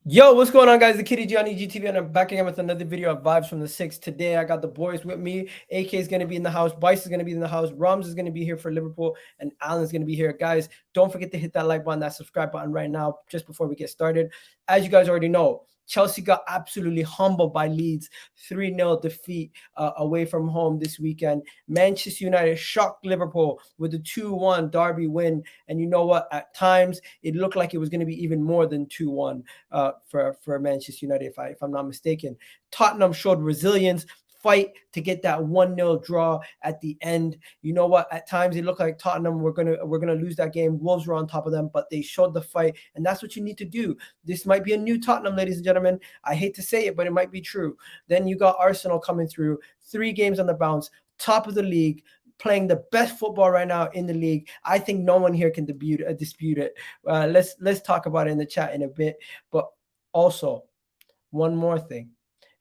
Yo, what's going on, guys? The Kitty G on EGTV, and I'm back again with another video of Vibes from the Six. Today, I got the boys with me. AK is going to be in the house. Bice is going to be in the house. Rums is going to be here for Liverpool, and Alan's going to be here. Guys, don't forget to hit that like button, that subscribe button right now, just before we get started. As you guys already know, Chelsea got absolutely humbled by Leeds, 3-0 defeat away from home this weekend. Manchester United shocked Liverpool with a 2-1 derby win. And you know what? At times, it looked like it was going to be even more than 2-1 for Manchester United, if I'm not mistaken. Tottenham showed resilience, fight to get that 1-0 draw at the end. You know what? At times it looked like Tottenham were gonna lose that game. Wolves were on top of them, but they showed the fight, and that's what you need to do. This might be a new Tottenham, ladies and gentlemen. I hate to say it, but it might be true. Then you got Arsenal coming through, 3 games on the bounce, top of the league, playing the best football right now in the league. I think no one here can dispute it. Let's talk about it in the chat in a bit. But also, one more thing: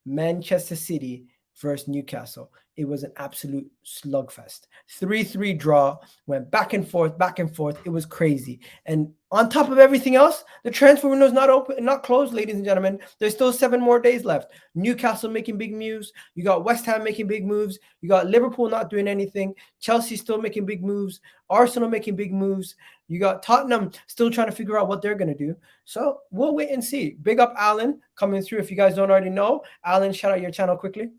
Manchester City versus Newcastle. It was an absolute slugfest. 3-3 draw, went back and forth, back and forth. It was crazy. And on top of everything else, the transfer window is not open, not closed, ladies and gentlemen. There's still 7 more days left. Newcastle making big moves. You got West Ham making big moves. You got Liverpool not doing anything. Chelsea still making big moves. Arsenal making big moves. You got Tottenham still trying to figure out what they're going to do. So we'll wait and see. Big up Alan coming through. If you guys don't already know, Alan, shout out your channel quickly.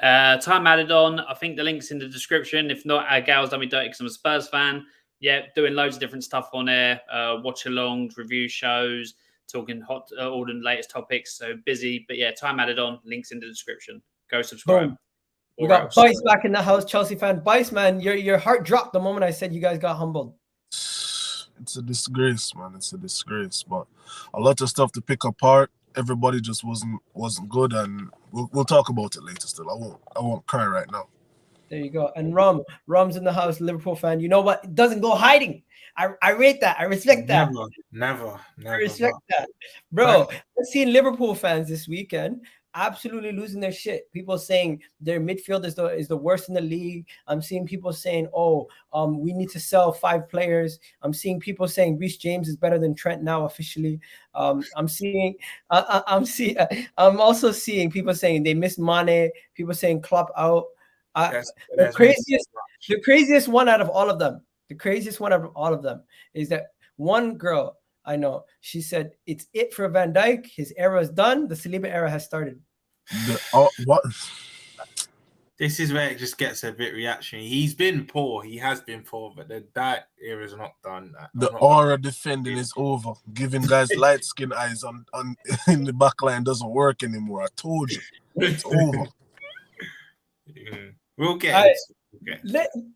Time added on. I think the link's in the description. If not, Gal's done me dirty because I'm a Spurs fan. Yeah, doing loads of different stuff on there. Watch alongs, review shows, talking all the latest topics. So busy, but yeah, time added on. Links in the description. Go subscribe. Boom. We got Bice back in the house, Chelsea fan. Bice, man, your heart dropped the moment I said you guys got humbled. It's a disgrace, man. It's a disgrace. But a lot of stuff to pick apart. Everybody just wasn't good, and we'll talk about it later. Still, I won't cry right now. There you go. And Rum's in the house, Liverpool fan. You know what? It doesn't go hiding. I rate that. I respect that. Never. I respect that, bro. I've seen Liverpool fans this weekend absolutely losing their shit. People saying their midfield is the worst in the league. I'm seeing people saying, we need to sell 5 players. I'm seeing people saying Reece James is better than Trent now officially. I'm also seeing people saying they miss Mane. People saying Klopp out. The craziest one out of all of them. The craziest one out of all of them is that one girl I know, she said it's it for Van Dijk. His era is done. The Saliba era has started. What? This is where it just gets a bit reactionary. He's been poor. He has been poor, but that era is not done. The aura defending is over. Giving guys light skin eyes on in the back line doesn't work anymore. I told you. It's over. We'll get it.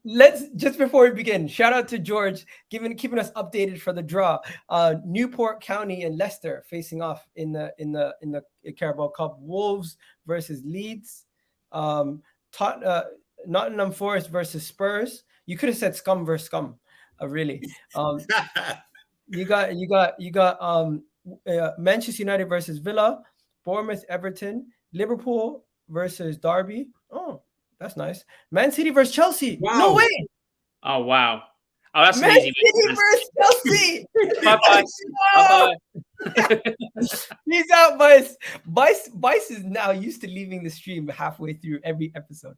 Let's just before we begin, shout out to George keeping us updated for the draw. Newport County and Leicester facing off in the Carabao Cup. Wolves versus Leeds. Nottingham Forest versus Spurs. You could have said scum versus scum, really. You got Manchester United versus Villa, Bournemouth Everton, Liverpool versus Derby. Oh, that's nice. Man City versus Chelsea. Wow. No way. Oh, wow. Oh, that's Man easy. City versus Chelsea. Bye-bye. Peace out, Bice. Bice is now used to leaving the stream halfway through every episode.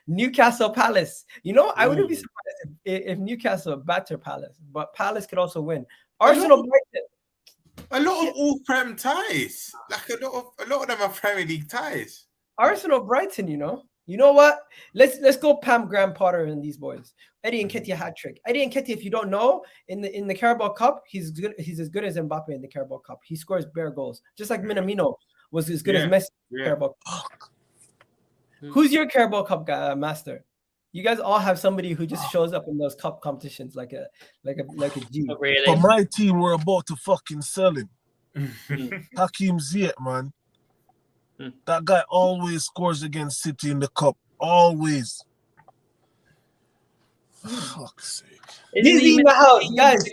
Newcastle Palace. You know, I wouldn't be surprised if Newcastle batter Palace, but Palace could also win. Arsenal Brighton. A lot of all Prem ties. Like a lot of them are Premier League ties. Arsenal Brighton, you know. You know what? Let's go Pam Graham Potter and these boys. Eddie Nketiah hat trick. Eddie Nketiah, if you don't know, in the Carabao Cup, he's as good as Mbappe in the Carabao Cup. He scores bare goals, just like Minamino was as good as Messi in the Carabao Cup. Who's your Carabao Cup guy, master? You guys all have somebody who just shows up in those cup competitions like a G. Really? For my team, we're about to fucking sell him. Hakim Ziyech, man. That guy always scores against City in the cup. Always. For fuck's sake. He's in the house, guys.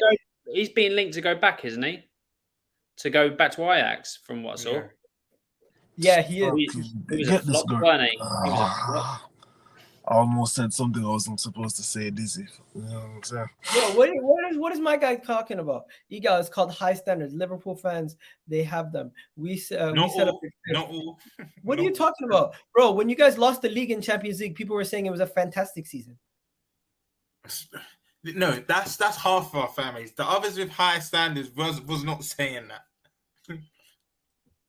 He's being linked to go back, isn't he? To go back to Ajax, from what I saw. Yeah, he is. He was a flop, wasn't he? I almost said something I wasn't supposed to say, Dizzy. You know what I'm saying? Yo, what is my guy talking about? It's called high standards. Liverpool fans, they have them. We set up. Not all. What are you talking about, bro? When you guys lost the league and Champions League, people were saying it was a fantastic season. No, that's half of our families. The others with high standards was not saying that.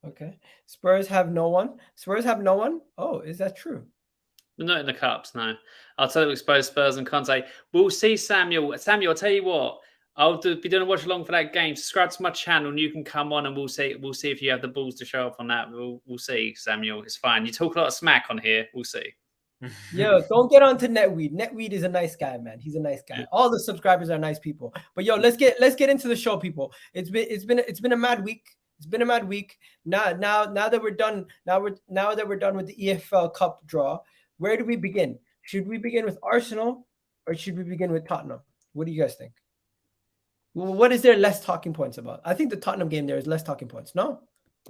Okay. Spurs have no one. Oh, is that true? Not in the cups, no. I'll tell you, expose Spurs and Conte. We'll see, Samuel. Samuel, I'll tell you what. Be doing a watch along for that game. Subscribe to my channel, and you can come on, and we'll see if you have the balls to show up on that. We'll see, Samuel. It's fine. You talk a lot of smack on here. We'll see. Yo, don't get on to Netweed. Netweed is a nice guy, man. He's a nice guy. Yeah. All the subscribers are nice people. But yo, let's get into the show, people. It's been a mad week. It's been a mad week. Now that we're done. Now that we're done with the EFL Cup draw. Where do we begin? Should we begin with Arsenal or should we begin with Tottenham? What do you guys think? Well, what is there less talking points about? I think the Tottenham game there is less talking points. No?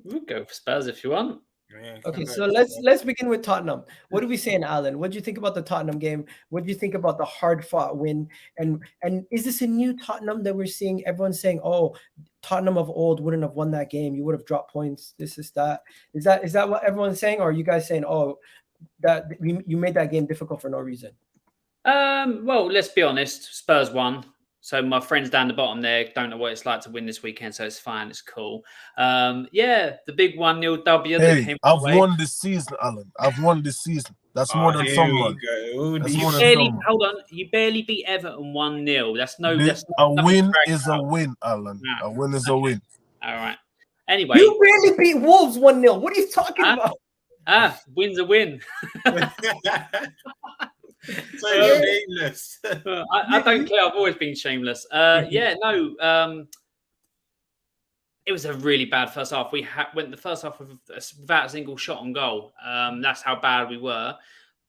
We'll go for Spurs if you want. Yeah, Okay, so let's begin with Tottenham. What do we say in Alan? What do you think about the Tottenham game? What do you think about the hard-fought win? And is this a new Tottenham that we're seeing? Everyone's saying, "Oh, Tottenham of old wouldn't have won that game. You would have dropped points. This is that." Is that what everyone's saying? Or are you guys saying, "Oh, that you made that game difficult for no reason"? Well, let's be honest. Spurs won. So my friends down the bottom there don't know what it's like to win this weekend, so it's fine. It's cool. Yeah, the big 1-0 W. Hey, I've won this season, Alan. I've won this season. That's more than someone. That's more than someone. Hold on. You barely beat Everton 1-0. A win is a win, Alan. No. A win is a win. All right. Anyway. You barely beat Wolves 1-0. What are you talking about? Win's a win. So shameless. I don't care. I've always been shameless. It was a really bad first half. We went the first half without a single shot on goal. That's how bad we were.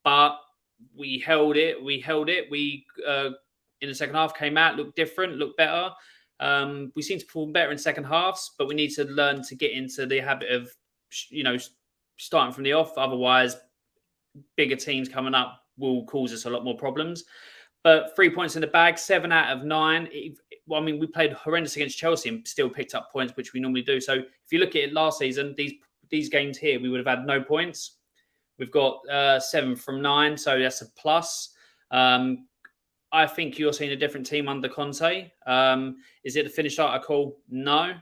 But we held it. We in the second half came out, looked different, looked better. We seem to perform better in second halves, but we need to learn to get into the habit of, starting from the off. Otherwise, bigger teams coming up will cause us a lot more problems. But 3 points in the bag, 7 out of 9. We played horrendous against Chelsea and still picked up points, which we normally do. So if you look at it last season, these games here, we would have had no points. We've got 7 from 9, so that's a plus. I think you're seeing a different team under Conte. Is it the finished article? No.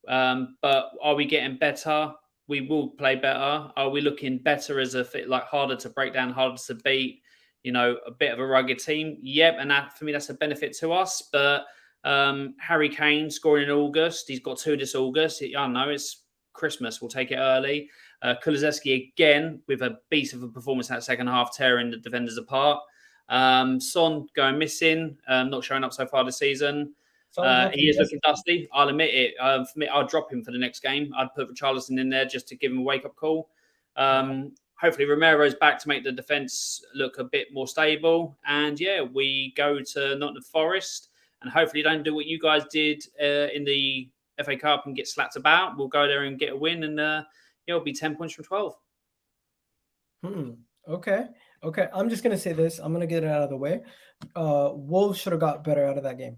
But are we getting better? We will play better. Are we looking better as harder to break down, harder to beat? A bit of a rugged team. Yep, and that for me, that's a benefit to us. But Harry Kane scoring in August. He's got 2 this August. I don't know. It's Christmas. We'll take it early. Kulusevski again with a beast of a performance in that second half, tearing the defenders apart. Son going missing, not showing up so far this season. He is looking dusty. I'll admit it. For me, I'll drop him for the next game. I'd put Richarlison in there just to give him a wake-up call. Hopefully, Romero's back to make the defence look a bit more stable. And, we go to Nottingham Forest and hopefully don't do what you guys did in the FA Cup and get slapped about. We'll go there and get a win and it'll be 10 points from 12. Okay. I'm just going to say this. I'm going to get it out of the way. Wolves should have got better out of that game.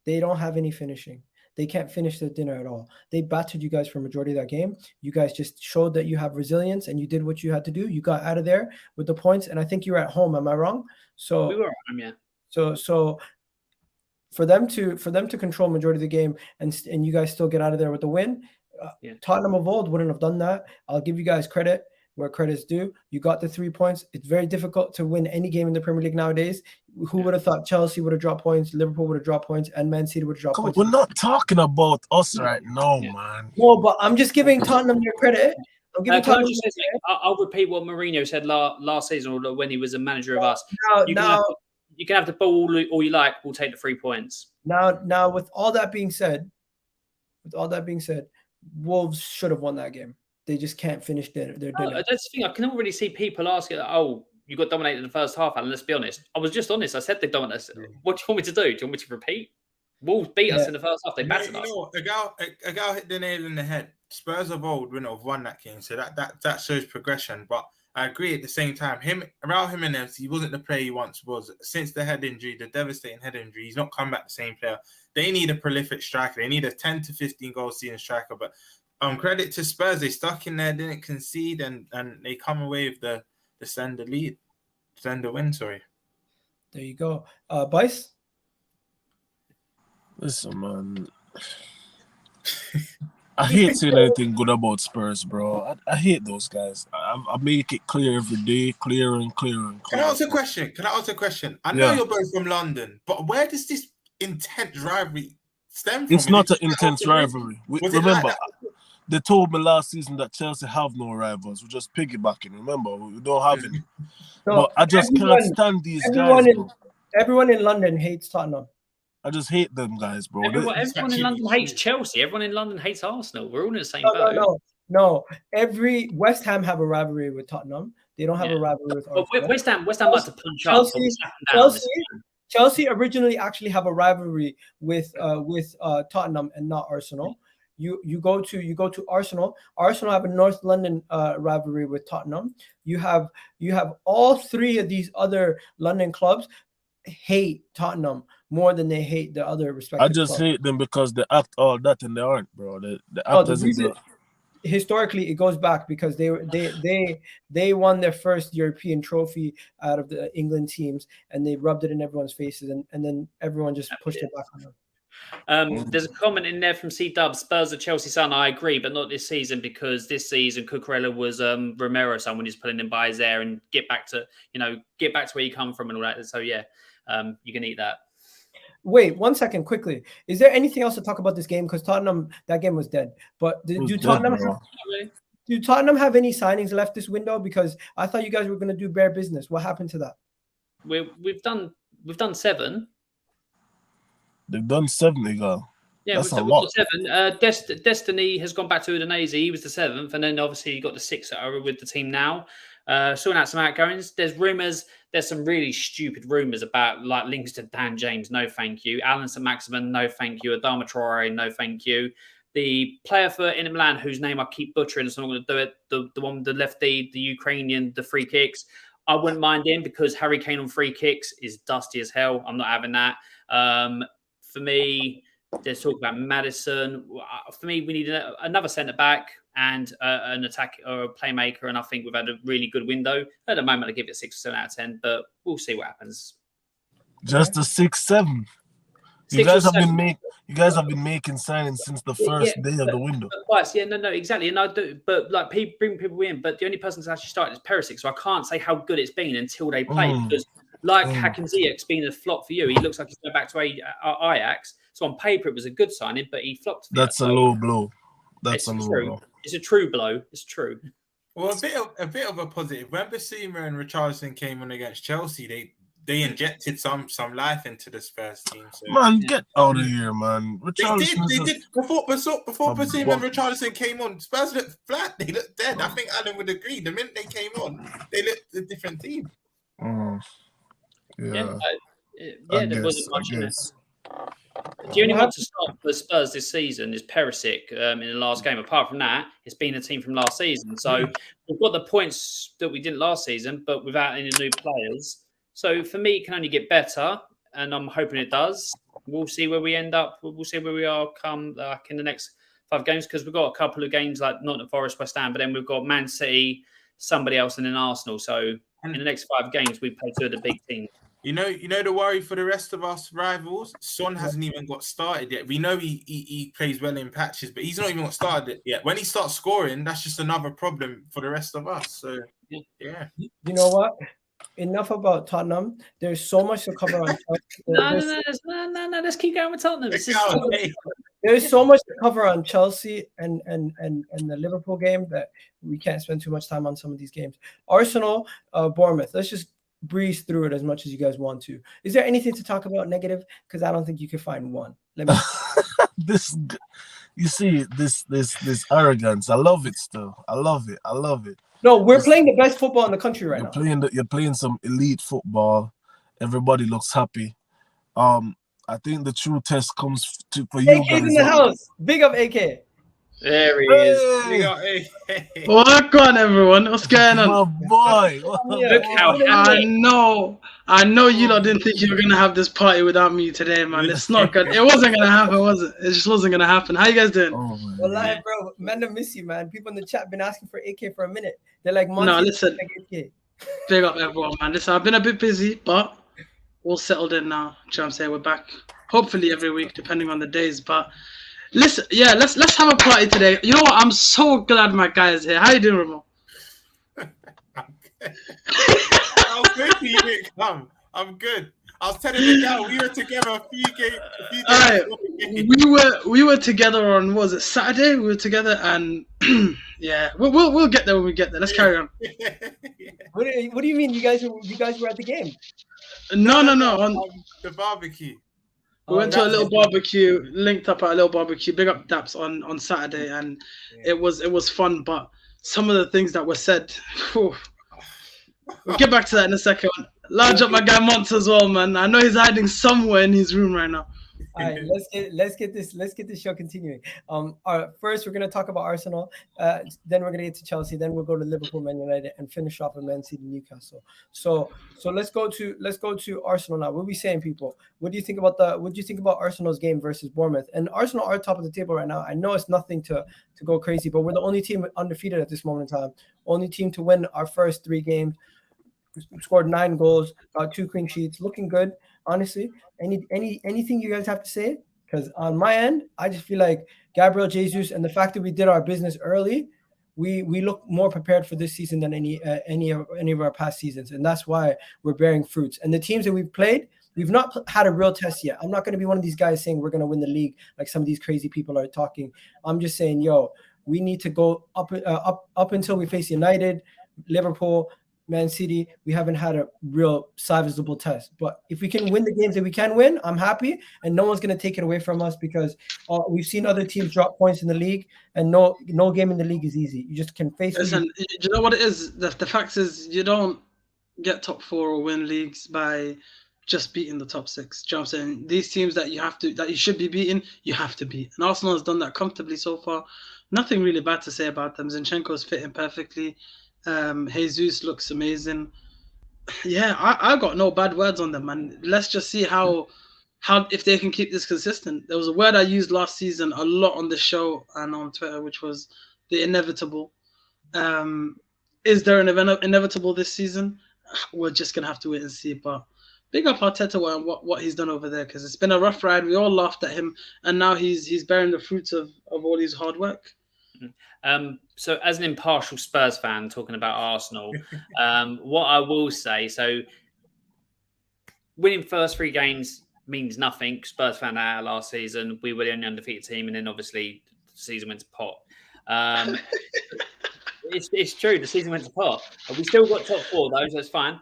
They don't have any finishing. They can't finish their dinner at all. They battered you guys for a majority of that game. You guys just showed that you have resilience and you did what you had to do. You got out of there with the points, and I think you were at home. Am I wrong? So we were at home, yeah. So for them to control majority of the game and you guys still get out of there with the win, Tottenham of old wouldn't have done that. I'll give you guys credit where credit's due. You got the 3 points. It's very difficult to win any game in the Premier League nowadays. Who would have thought Chelsea would have dropped points, Liverpool would have dropped points, and Man City would have dropped points? We're not talking about us right now, man. No, but I'm just giving Tottenham their credit. I'm giving Tottenham their credit. I'll repeat what Mourinho said last season or when he was a manager of us. You can have the ball all you like. We'll take the 3 points. Now, with all that being said, Wolves should have won that game. They just can't finish their dinner. That's the thing. I can already see people asking, you got dominated in the first half, Alan. Let's be honest. I was just honest. I said they dominated. What do you want me to do? Do you want me to repeat? Wolves beat us in the first half. They battered us. A gal hit the nail in the head. Spurs of old wouldn't have won that game. So that shows progression. But I agree. At the same time, Raul Jimenez, he wasn't the player he once was. Since the head injury, the devastating head injury, he's not come back the same player. They need a prolific striker. They need a 10 to 15 goal season striker. But credit to Spurs, they stuck in there, didn't concede, and they come away with the sender win. Sorry. There you go. Bice? Listen, man. I hate saying anything good about Spurs, bro. I hate those guys. I make it clear every day, clearer and clearer and Can clearer. I ask a question? I know you're both from London, but where does this intense rivalry stem from? It's not an intense rivalry. Remember, like they told me last season that Chelsea have no rivals. We're just piggybacking. Remember, we don't have any. No, but I just can't stand these guys, bro. Everyone in London hates Tottenham. I just hate them guys, bro. Everyone in London hates Chelsea. Everyone in London hates Arsenal. We're all in the same boat. No. Every West Ham have a rivalry with Tottenham. They don't have a rivalry with Arsenal. West Ham like to punch up. Chelsea originally actually have a rivalry with Tottenham and not Arsenal. You go to Arsenal. Arsenal have a North London rivalry with Tottenham. You have all three of these other London clubs hate Tottenham more than they hate the other respective I just clubs. hate them because they act all that and they aren't, bro. They act as if historically it goes back because they won their first European trophy out of the England teams and they rubbed it in everyone's faces and then everyone just pushed it back on them. There's a comment in there from C-Dub, Spurs are Chelsea son. I agree, but not this season because this season Cucurella was Romero, someone who's pulling him by his hair and get back to where you come from and all that. So yeah, you can eat that. Wait, 1 second, quickly. Is there anything else to talk about this game? Because Tottenham, that game was dead. But do Tottenham have any signings left this window? Because I thought you guys were going to do bare business. What happened to that? We've done 7. They've done 7, they go. Yeah, that's we've a lot. 7. Destiny has gone back to Udinese. He was the 7th, and then obviously you got the 6th that are with the team now. Sorting out some outgoings. There's rumours. There's some really stupid rumours about like links to Dan James. No, thank you. Alan St-Maximin. No, thank you. Adama Traore. No, thank you. The player for Inter Milan, whose name I keep butchering, so I'm going to do it. The one with the lefty, the Ukrainian, the free kicks. I wouldn't mind him because Harry Kane on free kicks is dusty as hell. I'm not having that. For me, there's talk about Maddison. For me, we need another centre back and an attack or a playmaker. And I think we've had a really good window. At the moment, I give it a 6 or 7 out of 10, but we'll see what happens. Just a 6-7. You guys have been making signings since the first day of the window. No, exactly. And I do, but like bring people in. But the only person that's actually started is Perisic, so I can't say how good it's been until they play because. Hakim Ziyech's been a flop for you. He looks like he's going back to Ajax. So on paper, it was a good signing, but he flopped. That's a low blow. That's a low blow. It's a true blow. It's true. Well, a bit of a positive. When Basuma and Richarlison came on against Chelsea, they injected some life into the Spurs team. So. Man, get out of here, man. They did. Before Basuma and Richarlison came on, Spurs looked flat. They looked dead. I think Adam would agree. The minute they came on, they looked a different team. There wasn't much in it. The only one to start for Spurs this season is Perisic in the last game. Apart from that, it's been a team from last season. So we've got the points that we didn't last season, but without any new players. So for me, it can only get better, and I'm hoping it does. We'll see where we end up. We'll see where we are come in the next 5 games because we've got a couple of games like Nottingham Forest, West Ham, but then we've got Man City, somebody else, and then Arsenal. So in the next 5 games, we play 2 of the big teams. You know the worry for the rest of us rivals. Son hasn't even got started yet. We know he plays well in patches, but he's not even got started yet. When he starts scoring, that's just another problem for the rest of us. So yeah. You know what? Enough about Tottenham. There's so much to cover on. No. Let's keep going with Tottenham. There's so much to cover on Chelsea and the Liverpool game that we can't spend too much time on some of these games. Arsenal, Bournemouth. Let's just breeze through it as much as you guys want to. Is there anything to talk about negative? Because I don't think you can find one. Let me. This arrogance. I love it. Still, I love it. No, we're playing the best football in the country right now. You're playing some elite football. Everybody looks happy. I think the true test comes for you AK's in the house. Big up AK. There he is. Welcome on, everyone. What's going My on? boy. Look how I happy. know you lot didn't think you were gonna have this party without me today, man. It's not good. It wasn't gonna happen, was it? It just wasn't gonna happen. How you guys doing? Oh, man. Wallahi, bro, man, I miss you, man. People in the chat been asking for AK for a minute. They're like, No, listen. like AK. Big up everyone, man. Listen, I've been a bit busy, but we'll settled in now. Do you know what I'm saying? We're back. Hopefully every week, depending on the days. But listen, yeah, let's have a party today. You know what? I'm so glad my guy is here. How you doing, Ramon? I'm good. You didn't come. I'm good. I was telling the guy we were together a few days. Alright, we were together on, what was it, Saturday? We were together, and yeah, we'll get there when we get there. Let's carry on. What do you mean? You guys were at the game? No. On The barbecue. we went to a little barbecue, linked up at a little barbecue. Big up Daps on Saturday, and it was fun. But some of the things that were said, whew, we'll get back to that in a second. Large up my guy Monts as well, man. I know he's hiding somewhere in his room right now. All right, let's get this show continuing. First we're gonna talk about Arsenal. Then we're gonna get to Chelsea. Then we'll go to Liverpool, Man United, and finish off with Man City, Newcastle. So let's go to Arsenal now. What are we saying, people? What do you think about Arsenal's game versus Bournemouth? And Arsenal are top of the table right now. I know it's nothing to go crazy, but we're the only team undefeated at this moment in time. Only team to win our first 3 games. Scored 9 goals, got 2 clean sheets, looking good. Honestly, anything you guys have to say? Because on my end, I just feel like Gabriel Jesus and the fact that we did our business early, we look more prepared for this season than any of our past seasons, and that's why we're bearing fruits. And the teams that we've played, we've not had a real test yet. I'm not going to be one of these guys saying we're going to win the league like some of these crazy people are talking. I'm just saying, we need to go up until we face United, Liverpool, Man City. We haven't had a real sizable test, but if we can win the games that we can win, I'm happy, and no one's going to take it away from us, because we've seen other teams drop points in the league, and no game in the league is easy. You just can face. Listen, you know what it is? The fact is, you don't get top 4 or win leagues by just beating the top 6. Do you know what I'm saying? These teams that you should be beating, you have to beat. And Arsenal has done that comfortably so far. Nothing really bad to say about them. Zinchenko's fitting perfectly. Jesus looks amazing. Yeah, I got no bad words on them, man. Let's just see how if they can keep this consistent. There was a word I used last season a lot on the show and on Twitter, which was the inevitable. Is there an inevitable this season? We're just gonna have to wait and see. But big up Arteta and what he's done over there, because it's been a rough ride. We all laughed at him, and now he's bearing the fruits of all his hard work. So as an impartial Spurs fan talking about Arsenal, what I will say, so winning first 3 games means nothing. Spurs found out last season. We were the only undefeated team, and then obviously the season went to pot. It's true, the season went to pot. We still got top 4 though, so that's fine.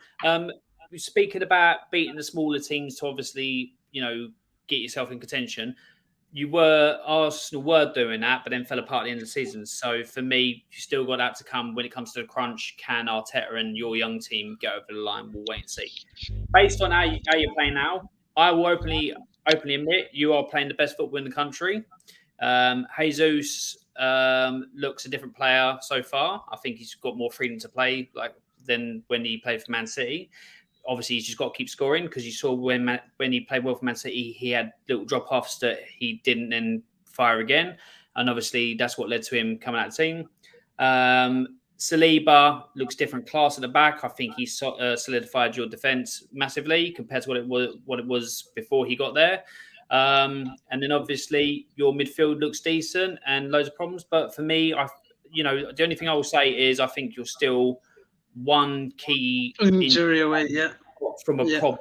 Speaking about beating the smaller teams to obviously, get yourself in contention. Arsenal were doing that, but then fell apart at the end of the season. So for me, you still got that to come when it comes to the crunch. Can Arteta and your young team get over the line? We'll wait and see. Based on how you're playing now, I will openly admit you are playing the best football in the country. Jesus looks a different player so far. I think he's got more freedom to play than when he played for Man City. Obviously, he's just got to keep scoring, because you saw when he played well for Man City, he had little drop-offs that he didn't then fire again. And obviously, that's what led to him coming out of the team. Saliba looks different class at the back. I think he solidified your defence massively compared to what it was before he got there. And then obviously, your midfield looks decent and loads of problems. But for me, the only thing I will say is I think you're still one key injury away, from a problem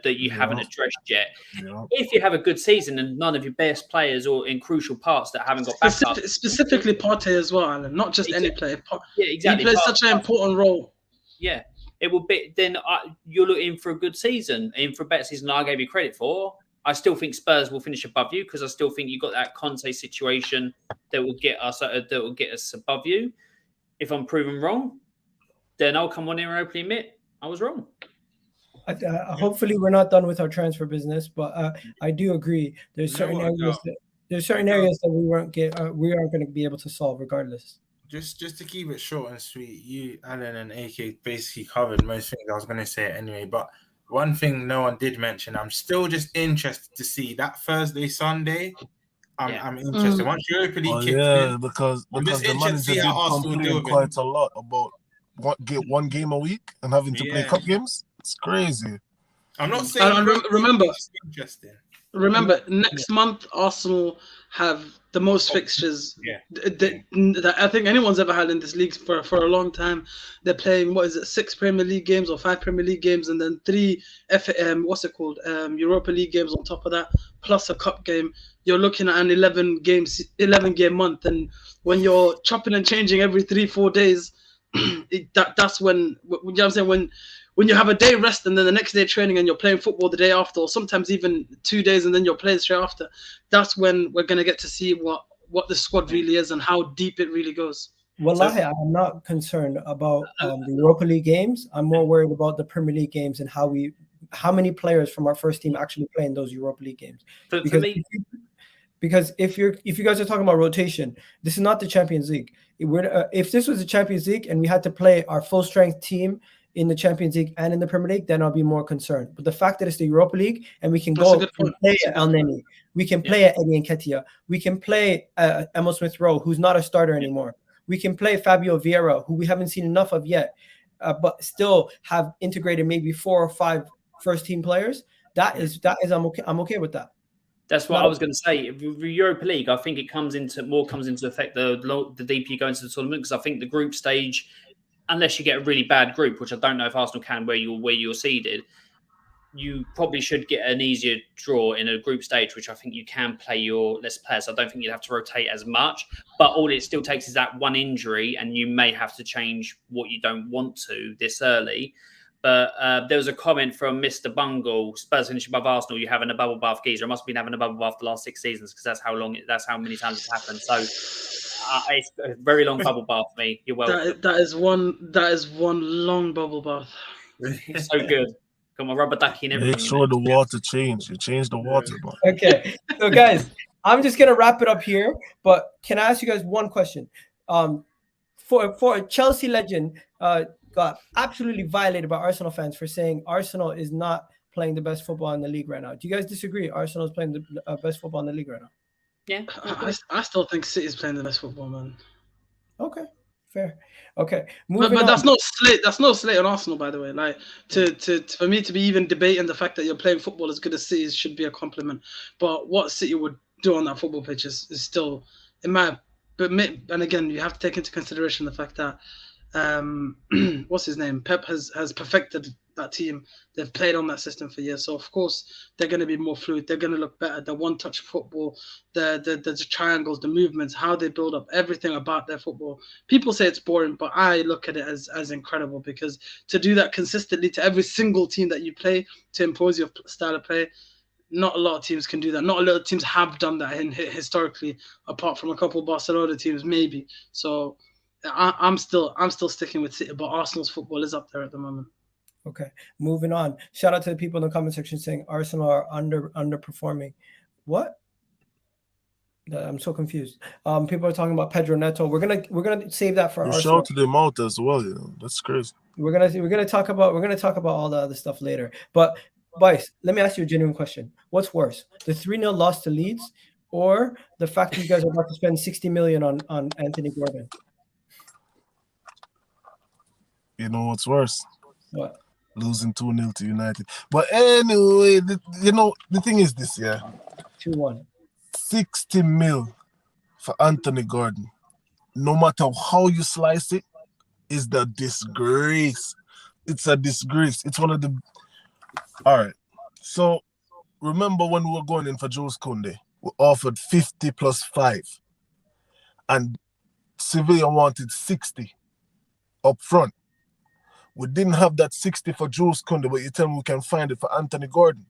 that you haven't addressed yet. Yeah. If you have a good season and none of your best players or in crucial parts that haven't got back up, specifically Partey as well, Alan, not just any player. Yeah, exactly. He plays such an important role. Yeah, it will be. Then you're looking for a good season, in for a better season than I gave you credit for. I still think Spurs will finish above you, because I still think you've got that Conte situation that will get us above you. If I'm proven wrong, then I'll come on here and openly admit I was wrong. Hopefully we're not done with our transfer business, but I do agree. There's certain areas There's certain areas that we aren't going to be able to solve regardless. Just to keep it short and sweet, you, Alan, and AK basically covered most things. I was going to say it anyway, but one thing no one did mention, I'm still just interested to see that Thursday, Sunday. I'm interested. Once Europa League kicks in, because I'm just the interested to manager see did how Arsenal complain do it. quite a lot about one game a week and having to play cup games. It's crazy. I'm not saying. Remember, interesting. Remember, next month Arsenal have the most fixtures that I think anyone's ever had in this league for a long time. They're playing 6 Premier League games or 5 Premier League games, and then 3 Europa League games on top of that, plus a cup game. You're looking at an 11 game month, and when you're chopping and changing every 3-4 days, that's when you know what I'm saying, when you have a day rest and then the next day training and you're playing football the day after, or sometimes even 2 days and then you're playing straight after, that's when we're going to get to see what the squad really is and how deep it really goes. Wallahi, I'm not concerned about the Europa League games. I'm more worried about the Premier League games and how many players from our first team actually play in those Europa League games. Because if you guys are talking about rotation, this is not the Champions League. If this was the Champions League and we had to play our full strength team in the Champions League and in the Premier League, then I'll be more concerned. But the fact that it's the Europa League and we can play at El Neni, we can play at Eddie Nketiah, we can play Emil Smith-Rowe, who's not a starter anymore. We can play Fabio Vieira, who we haven't seen enough of yet, but still have integrated maybe 4 or 5 first team players. That is I'm okay with that. That's what I was going to say. The Europa League, I think it comes into effect the deeper you go into the tournament, because I think the group stage, unless you get a really bad group, which I don't know if Arsenal can, where you're seeded, you probably should get an easier draw in a group stage, which I think you can play your less players. I don't think you'd have to rotate as much, but all it still takes is that one injury, and you may have to change what you don't want to this early. But there was a comment from Mr. Bungle: Spurs finish above Arsenal, you having a bubble bath, geezer. I must have been having a bubble bath the last 6 seasons, because that's how many times it's happened. So it's a very long bubble bath for me. You're welcome. That is one long bubble bath. It's so good. Got my rubber ducky and everything. Make sure the water change. You change the water, man. Okay, so guys, I'm just gonna wrap it up here. But can I ask you guys one question? For a Chelsea legend, got absolutely violated by Arsenal fans for saying Arsenal is not playing the best football in the league right now. Do you guys disagree? Arsenal is playing the best football in the league right now. Yeah, I still think City is playing the best football, man. Okay, fair. Okay, but that's no slate. That's no slate on Arsenal, by the way. Like for me to be even debating the fact that you're playing football as good as City should be a compliment. But what City would do on that football pitch is still, in my. But and again, you have to take into consideration the fact that what's his name? Pep has perfected that team. They've played on that system for years, so of course they're going to be more fluid. They're going to look better. The one-touch football, the triangles, the movements, how they build up, everything about their football. People say it's boring, but I look at it as incredible, because to do that consistently to every single team that you play, to impose your style of play, not a lot of teams can do that. Not a lot of teams have done that historically, apart from a couple of Barcelona teams, maybe. So I'm still sticking with City, but Arsenal's football is up there at the moment. Okay, moving on. Shout out to the people in the comment section saying Arsenal are underperforming. What? I'm so confused. People are talking about Pedro Neto. We're gonna save that for Arsenal. Shout to them out as well. You know, that's crazy. We're gonna talk about all the other stuff later. But Vice, let me ask you a genuine question. What's worse, the 3-0 loss to Leeds, or the fact that you guys are about to spend 60 million on Anthony Gordon? You know what's worse? What? Losing 2-0 to United. But anyway, the thing is this, 2-1. 60 mil for Anthony Gordon. No matter how you slice it, is the disgrace. It's a disgrace. It's one of the... All right. So, remember when we were going in for Jules Koundé, we offered 50 plus 5. And Sevilla wanted 60 up front. We didn't have that 60 for Jules Koundé, but you tell me we can find it for Anthony Gordon.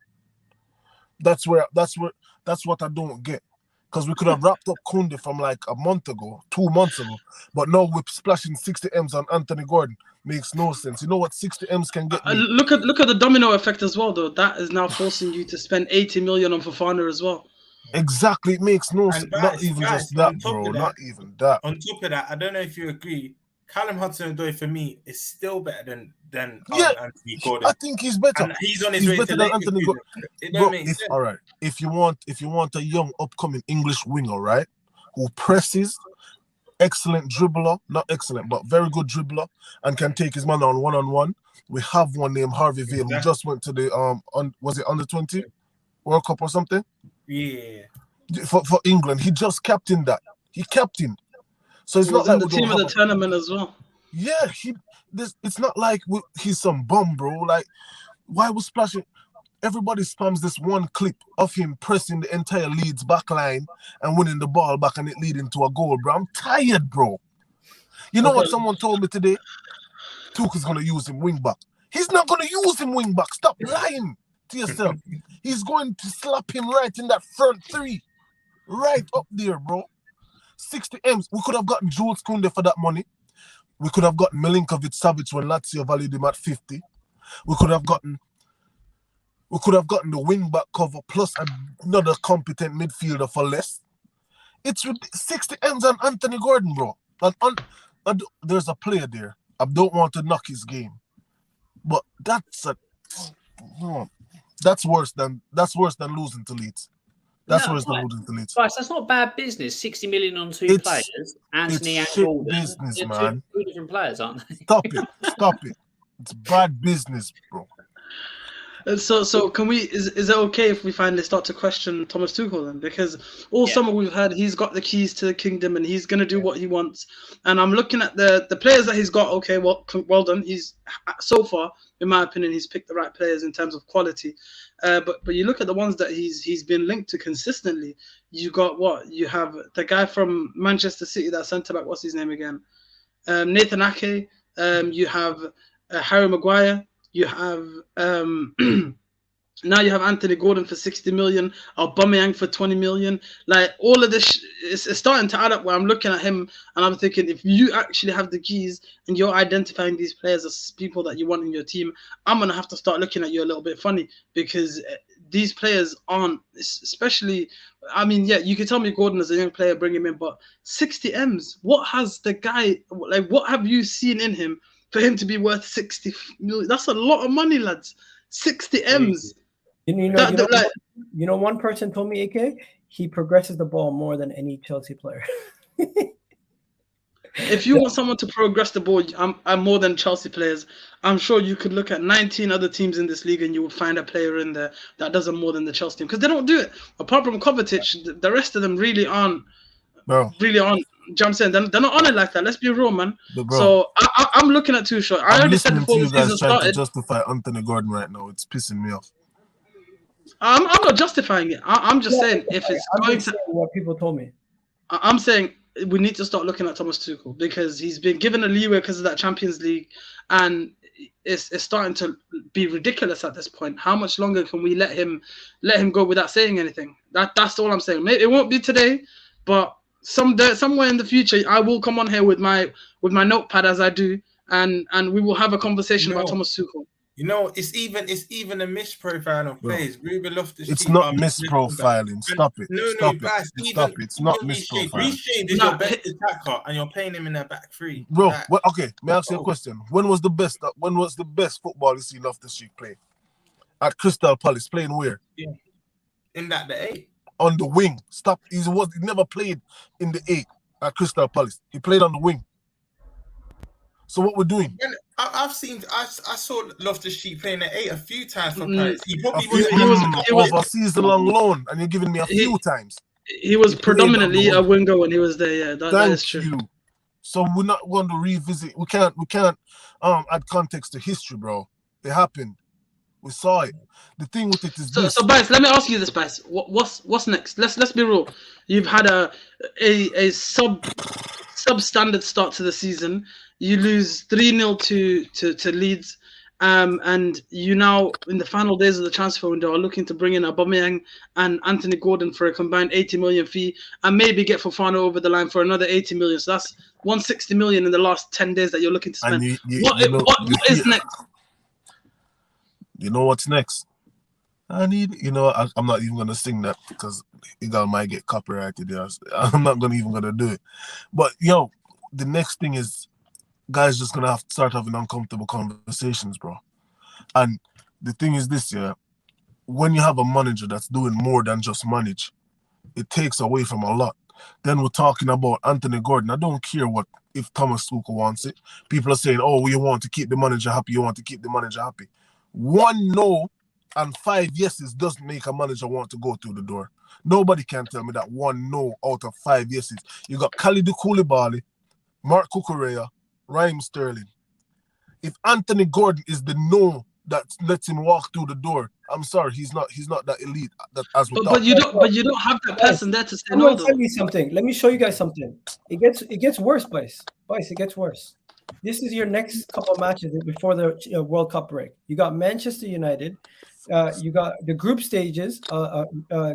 That's what I don't get. Because we could have wrapped up Koundé from like a month ago, 2 months ago, but now we're splashing 60 M's on Anthony Gordon. Makes no sense. You know what 60 M's can get me? Look at the domino effect as well, though. That is now forcing you to spend 80 million on Fofana as well. Exactly, it makes no sense. And Not guys, even just on that, top bro. of that- Not even that. On top of that, I don't know if you agree. Callum Hudson-Odoi for me is still better than Yeah, Anthony Gordon, I think he's better. and he's on his He's way better to than Anthony Leverkusen. Gordon. It Bro, don't make sense. all right. If you want a young upcoming English winger, right, who presses, excellent dribbler, not excellent, but very good dribbler, and can take his man on one-on-one. We have one named Harvey Vale, who just went to the was it under 20 World Cup or something? Yeah. For England, he just captained that. He captained. So it's He not was like in the we don't team of have the tournament as well. Yeah, it's not like he's some bum, bro. Like, why was splashing? Everybody spams this one clip of him pressing the entire Leeds back line and winning the ball back and it leading to a goal, bro. I'm tired, bro. You know what someone told me today? Tuchel's going to use him wing back. He's not going to use him wing back. Stop lying to yourself. He's going to slap him right in that front three. Right up there, bro. 60 M's. We could have gotten Jules Koundé for that money. We could have gotten Milinkovic-Savic when Lazio valued him at 50. We could have gotten the wing-back cover plus another competent midfielder for less. It's 60 M's on Anthony Gordon, bro. And there's a player there. I don't want to knock his game, but that's worse than losing to Leeds. That's worse than losing to Leeds. Guys, that's not bad business. 60 million on two players, Anthony and Gordon. Business, They're man. Two different players, aren't they? Stop it. It's bad business, bro. So can we? Is it okay if we finally start to question Thomas Tuchel then? Because all summer we've heard he's got the keys to the kingdom and he's gonna do what he wants. And I'm looking at the players that he's got. Okay, well done. He's so far, in my opinion, he's picked the right players in terms of quality. But you look at the ones that he's been linked to consistently. You got what? You have the guy from Manchester City, that centre back. What's his name again? Nathan Ake. You have Harry Maguire. You have now you have Anthony Gordon for 60 million, Aubameyang for 20 million. Like all of this, it's starting to add up. Where I'm looking at him and I'm thinking, if you actually have the keys and you're identifying these players as people that you want in your team, I'm gonna have to start looking at you a little bit funny, because these players aren't, especially. I mean, yeah, you can tell me Gordon is a young player, bring him in, but 60 M's. What has the guy like? What have you seen in him for him to be worth 60 million? That's a lot of money, lads. 60 M's. You know, one person told me, AK, he progresses the ball more than any Chelsea player. If you want someone to progress the ball, I'm more than Chelsea players. I'm sure you could look at 19 other teams in this league and you would find a player in there that does it more than the Chelsea team, because they don't do it. Apart from Kovacic, the rest of them really aren't. Bro. Really aren't. I'm saying they're not on it like that. Let's be real, man. So I'm looking at Tuchel. I already said before the season started. To justify Anthony Gordon right now, it's pissing me off. I'm not justifying it. I'm just saying if it's going to what people told me. I'm saying we need to start looking at Thomas Tuchel, because he's been given a leeway because of that Champions League, and it's starting to be ridiculous at this point. How much longer can we let him go without saying anything? That's all I'm saying. Maybe it won't be today, but somewhere in the future, I will come on here with my notepad as I do, and we will have a conversation about Thomas Tuchel. You know, it's even a misprofile of players. Ruben Loftus-Cheek. It's not misprofiling. Stop it. Stop it. It's not misprofiling. Reece is your best attacker, and you're playing him in the back three. Bro, okay. May I ask you a question? When was the best football you see Loftus-Cheek play? At Crystal Palace, playing where? Yeah. In the 8. On the wing. Stop. He never played in the 8 at Crystal Palace. He played on the wing. So what we're doing? I saw Loftus-Cheek playing the 8 a few times for Paris. He probably was a season-long loan, and you're giving me a few times. He was predominantly a winger when he was there. Yeah, that is true. Thank you. So we're not going to revisit. We can't add context to history, bro. It happened. We saw it. The thing with it is this. So, Bice, let me ask you this, Bice. What's next? Let's be real. You've had a substandard start to the season. You lose 3-0 to Leeds, and you now in the final days of the transfer window are looking to bring in Aubameyang and Anthony Gordon for a combined 80 million fee, and maybe get Fofana over the line for another 80 million. So that's 160 million in the last 10 days that you're looking to spend. What is next? You know what's next? I need, I'm not even gonna sing that because it might get copyrighted. Yes. I'm not even gonna do it. But the next thing is, guys just gonna have to start having uncomfortable conversations, bro. And the thing is this, when you have a manager that's doing more than just manage, it takes away from a lot. Then we're talking about Anthony Gordon. I don't care if Thomas Tuchel wants it. People are saying, oh, you want to keep the manager happy. You want to keep the manager happy. 1 no and 5 yeses doesn't make a manager want to go through the door. Nobody can tell me that 1 no out of 5 yeses. You got Kalidou Koulibaly, Mark Cucurella, Raheem Sterling. If Anthony Gordon is the no that lets him walk through the door, I'm sorry, he's not that elite. But you don't have that person there to say no. Tell me something. Let me show you guys something. It gets worse, Bice. It gets worse. This is your next couple of matches before the World Cup break. You got Manchester United. You got the group stages.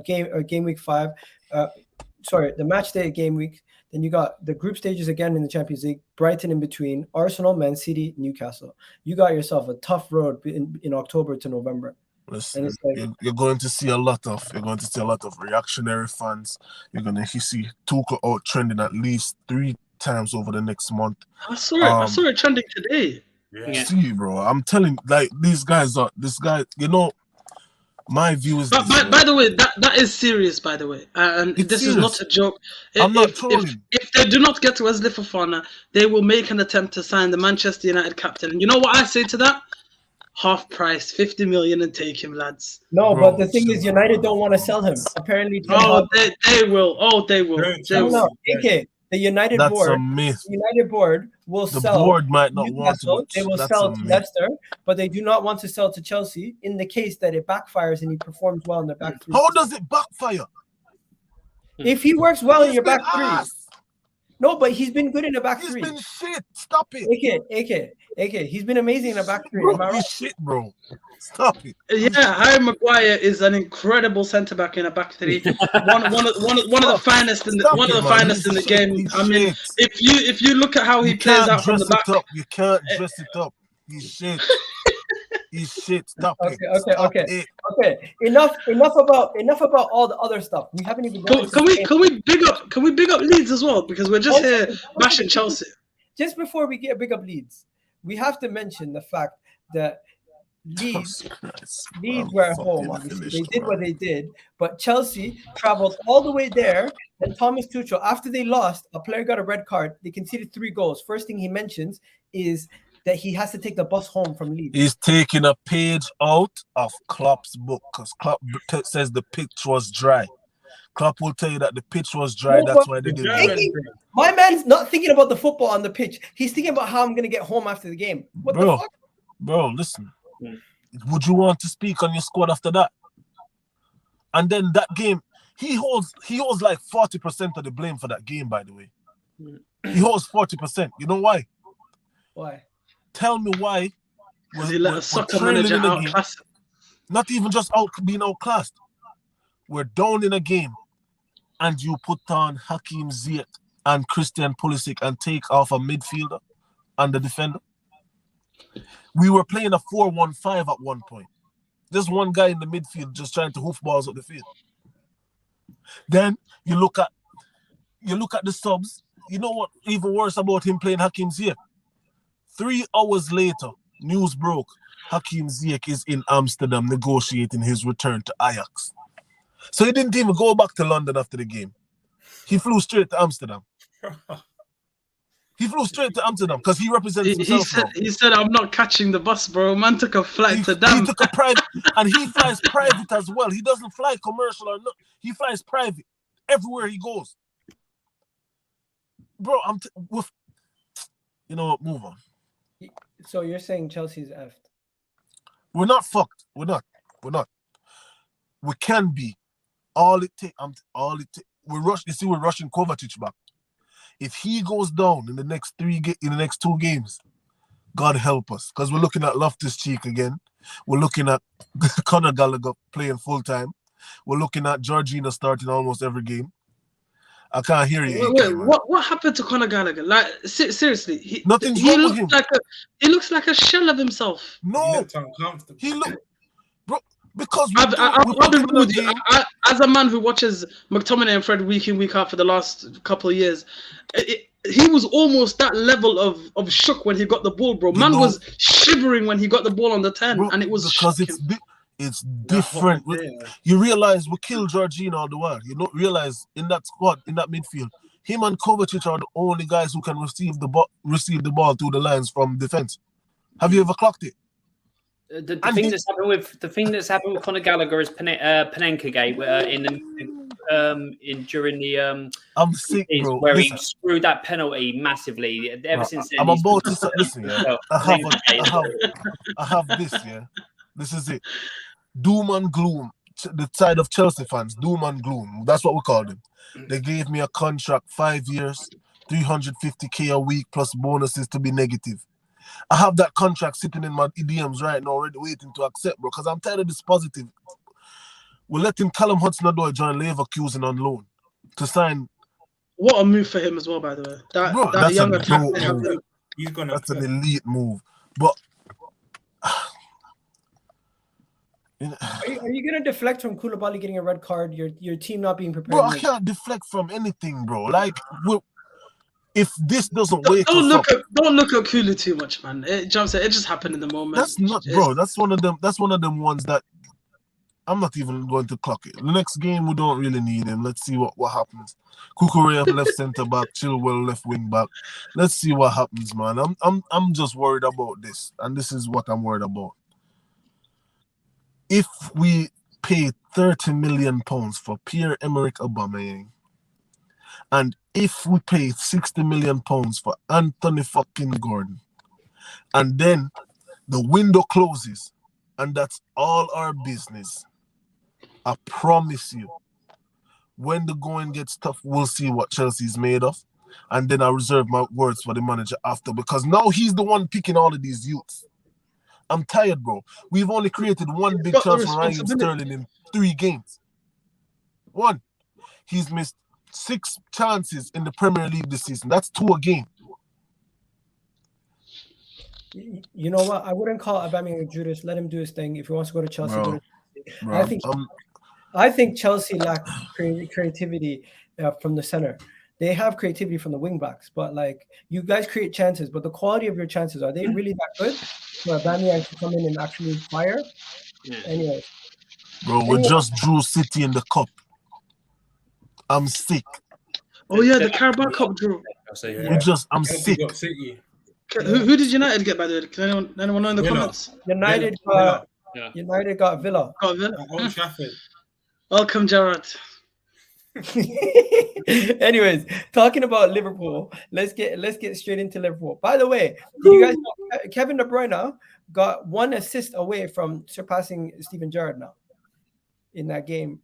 Game week 5. The match day game week. Then you got the group stages again in the Champions League, Brighton in between, Arsenal, Man City, Newcastle. You got yourself a tough road in October to November. Listen, you're going to see a lot of reactionary fans. You're going to see Tuchel out trending at least 3 times over the next month. I saw it trending today. Yeah. See, bro, I'm telling these guys are my view is. By the way, that is serious. By the way, and this is not a joke. I'm not trolling. If they do not get Wesley Fofana, they will make an attempt to sign the Manchester United captain. And you know what I say to that? Half price, 50 million, and take him, lads. No, bro, but the thing is, United don't want to sell him. Apparently, they will. They will. No, AK. The United That's board. a myth. The United board will the sell. The board might not Newcastle. want to. They will sell to Leicester, but they do not want to sell to Chelsea in the case that it backfires and he performs well in the back 3. How does it backfire? If he works well in your back 3. No, but he's been good in the back 3. He's been shit. Stop it. AK. He's been amazing in the back 3. Bro, he's shit, bro. Stop it. Yeah, Harry Maguire is an incredible centre back in a back 3. One of the finest in the game. I mean, if you look at how he plays out from the back, you can't dress it up. He's shit. He's shit. Stop it. Okay. Enough about all the other stuff. We haven't even. Can we big up Leeds as well, because we're just here bashing Chelsea. Just before we get big up Leeds, we have to mention the fact that Leeds were at home. Obviously, they did what they did, but Chelsea traveled all the way there. And Thomas Tuchel, after they lost, a player got a red card. They conceded 3 goals. First thing he mentions is that he has to take the bus home from Leeds. He's taking a page out of Klopp's book because Klopp says the pitch was dry. Klopp will tell you that the pitch was dry. That's why they did it. My man's not thinking about the football on the pitch. He's thinking about how I'm going to get home after the game. What the fuck? Bro, listen. Would you want to speak on your squad after that? And then that game, he holds like 40% of the blame for that game, by the way. He holds 40%. You know why? Why? Tell me why. He let a soccer manager outclass. Not even just being outclassed. We're down in a game, and you put on Hakim Ziyech and Christian Pulisic and take off a midfielder and the defender. We were playing a 4-1-5 at one point. There's one guy in the midfield just trying to hoof balls up the field. Then you look at the subs. You know what? Even worse about him playing Hakim Ziyech. 3 hours later, news broke. Hakim Ziyech is in Amsterdam negotiating his return to Ajax. So he didn't even go back to London after the game. He flew straight to Amsterdam. Because he represents himself. He said, I'm not catching the bus, bro. Man took a flight to Dam. He took a private, and he flies private as well. He doesn't fly commercial or no. He flies private everywhere he goes. Bro, you know what? Move on. So you're saying Chelsea's effed? We're not fucked. We're not. We can be. All it takes. We're rushing Kovacic back. If he goes down in the next 2 games, God help us. Because we're looking at Loftus-Cheek again. We're looking at Conor Gallagher playing full time. We're looking at Georgina starting almost every game. I can't hear you. Wait, what happened to Conor Gallagher? Like, seriously, he wrong with him. He looks like a shell of himself. No, He looked uncomfortable. Because I'll be real with you. As a man who watches McTominay and Fred week in, week out for the last couple of years, he was almost that level of shook when he got the ball, bro. Man was shivering when he got the ball on the 10, bro, and it was because it's different. You realize we killed Jorginho all the while. You don't realize in that squad, in that midfield, him and Kovacic are the only guys who can receive the ball through the lines from defense. Have you ever clocked it? The thing that's happened with Conor Gallagher is Panenka gate during the I'm sick, bro. Where he screwed that penalty massively. Ever since then, I'm about to listen. Yeah, I have this. Yeah, this is it. Doom and gloom. The side of Chelsea fans, doom and gloom. That's what we call them. They gave me a contract, 5 years, 350K a week plus bonuses to be negative. I have that contract sitting in my DMs right now, already waiting to accept, bro, because I'm tired of this positive. We're letting Callum Hudson-Odoi join Leverkusen on loan to sign. What a move for him as well, by the way. That young attack. That's an elite move. But are you gonna deflect from Koulibaly getting a red card? Your team not being prepared. Bro, I can't deflect from anything, bro. Like, if this doesn't wake us up, don't look at Kulu too much, man. It just happened in the moment. That's not, bro. That's one of them ones that I'm not even going to clock it. The next game we don't really need him. Let's see what happens. Kukurea left centre back, Chilwell left wing back. Let's see what happens, man. I'm just worried about this, and this is what I'm worried about. If we pay £30 million for Pierre-Emerick Aubameyang, and if we pay £60 million for Anthony fucking Gordon, and then the window closes, and that's all our business, I promise you, when the going gets tough, we'll see what Chelsea's made of, and then I reserve my words for the manager after, because now he's the one picking all of these youths. I'm tired, bro. We've only created one big chance for Raheem Sterling in 3 games. One. He's missed 6 chances in the Premier League this season. That's 2 a game. You know what? I wouldn't call Aubameyang Judas. Let him do his thing. If he wants to go to Chelsea, I think Chelsea lack creativity from the center. They have creativity from the wing backs, but like you guys create chances, but the quality of your chances, are they really that good for Aubameyang to come in and actually fire? Yeah. Anyway. Bro, we just drew City in the cup. I'm sick. Oh yeah, the Carabao Cup drew. I'm sick. Who did United get, by the way? Can anyone know in the comments? United got Villa. Got Villa. Old Trafford. Welcome, Gerard. Anyways, talking about Liverpool, let's get straight into Liverpool. By the way, did you guys know Kevin De Bruyne got 1 assist away from surpassing Steven Gerrard now in that game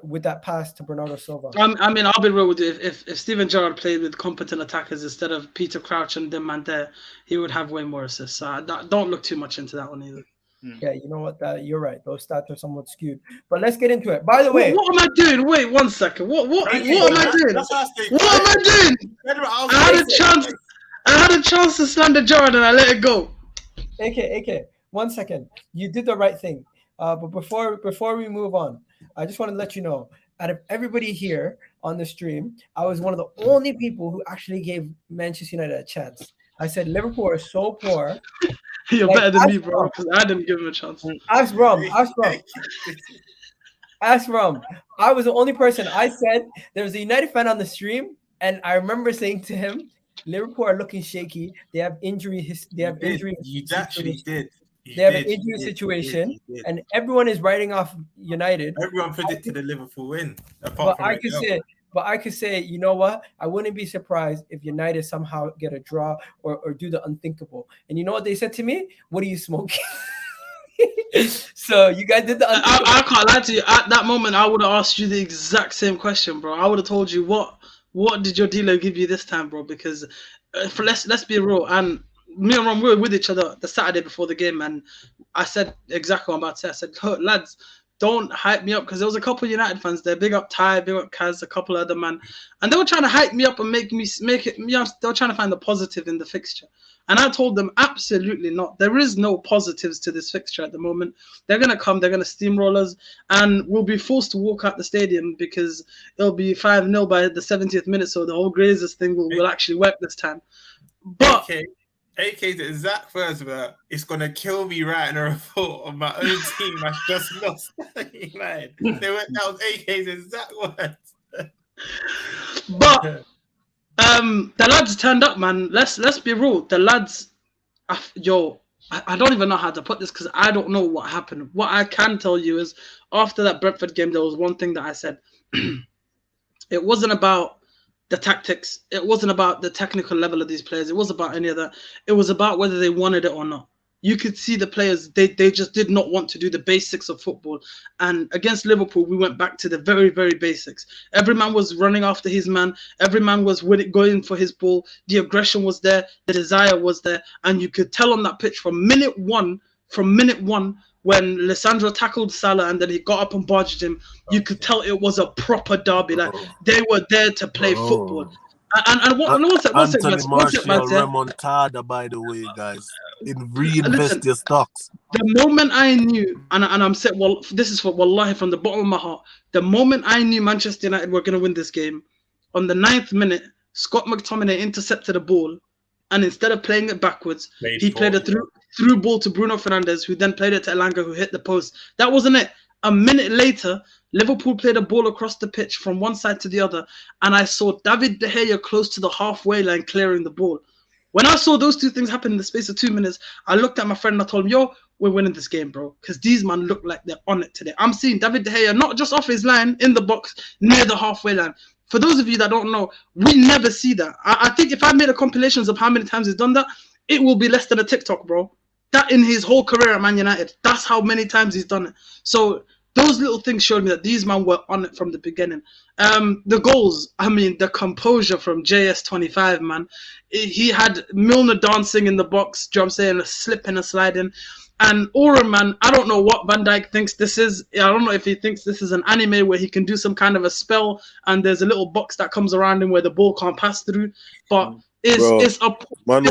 with that pass to Bernardo Silva? I mean, I'll be real with you. If Steven Gerrard played with competent attackers instead of Peter Crouch and Demande, he would have way more assists. So don't look too much into that one either. Yeah, you know what? You're right. Those stats are somewhat skewed. But let's get into it. By the way, what am I doing? Wait 1 second. What am I doing? What am I doing? I had a chance to slander Gerrard and I let it go. AK, 1 second. You did the right thing. But before we move on, I just want to let you know, out of everybody here on the stream, I was one of the only people who actually gave Manchester United a chance. I said Liverpool are so poor. You're better than me, bro, because I didn't give him a chance. Ask Rum. I was the only person. I said there was a United fan on the stream, and I remember saying to him, Liverpool are looking shaky. They have injury. You actually did. They have an injury situation, and everyone is writing off United. Everyone predicted a Liverpool win. But I could say, you know what? I wouldn't be surprised if United somehow get a draw or do the unthinkable. And you know what they said to me? What are you smoking? So you guys did the unthinkable. I can't lie to you. At that moment, I would have asked you the exact same question, bro. I would have told you what did your dealer give you this time, bro? Because let's be real. And me and Ron, we were with each other the Saturday before the game, and I said exactly what I'm about to say. I said, lads, don't hype me up, because there was a couple of United fans there. Big up Ty, big up Kaz, a couple of other man, and they were trying to hype me up and make it. You know, they were trying to find the positive in the fixture, and I told them absolutely not. There is no positives to this fixture at the moment. They're gonna come, they're gonna steamroll us, and we'll be forced to walk out the stadium because it'll be 5-0 by the 70th minute. So the whole glazers thing will actually work this time. But AK's exact words were, it's going to kill me writing a report on my own team that's just lost. That was AK's exact words. But the lads turned up, man. Let's be real. The lads, I don't even know how to put this because I don't know what happened. What I can tell you is after that Brentford game, there was one thing that I said. It wasn't about the tactics. It wasn't about the technical level of these players. It wasn't about any of that. It was about whether they wanted it or not. You could see the players, they just did not want to do the basics of football. And against Liverpool, we went back to the very, very basics. Every man was running after his man. Every man was going for his ball. The aggression was there. The desire was there. And you could tell on that pitch from minute one, when Lissandro tackled Salah and then he got up and barged him, you could tell it was a proper derby. Like they were there to play football. And Anthony Martial remontada, by the way, guys. Reinvest your stocks. The moment I knew, and I'm saying, well, this is for wallahi from the bottom of my heart. The moment I knew Manchester United were going to win this game, on the 9th minute, Scott McTominay intercepted a ball, and instead of playing it backwards, he played a through ball to Bruno Fernandes, who then played it to Elanga, who hit the post. That wasn't it. A minute later, Liverpool played a ball across the pitch from one side to the other, and I saw David De Gea close to the halfway line clearing the ball. When I saw those two things happen in the space of 2 minutes, I looked at my friend and I told him, yo, we're winning this game, bro, because these men look like they're on it today. I'm seeing David De Gea not just off his line, in the box, near the halfway line. For those of you that don't know, we never see that. I think if I made a compilations of how many times he's done that, it will be less than a TikTok, bro. That in his whole career at Man United, that's how many times he's done it. So those little things showed me that these men were on it from the beginning. The goals, I mean, the composure from JS25, man. He had Milner dancing in the box, you know what I'm saying, a slipping and sliding. And Aura, man, I don't know what Van Dijk thinks this is. I don't know if he thinks this is an anime where he can do some kind of a spell and there's a little box that comes around him where the ball can't pass through. But it's appalling.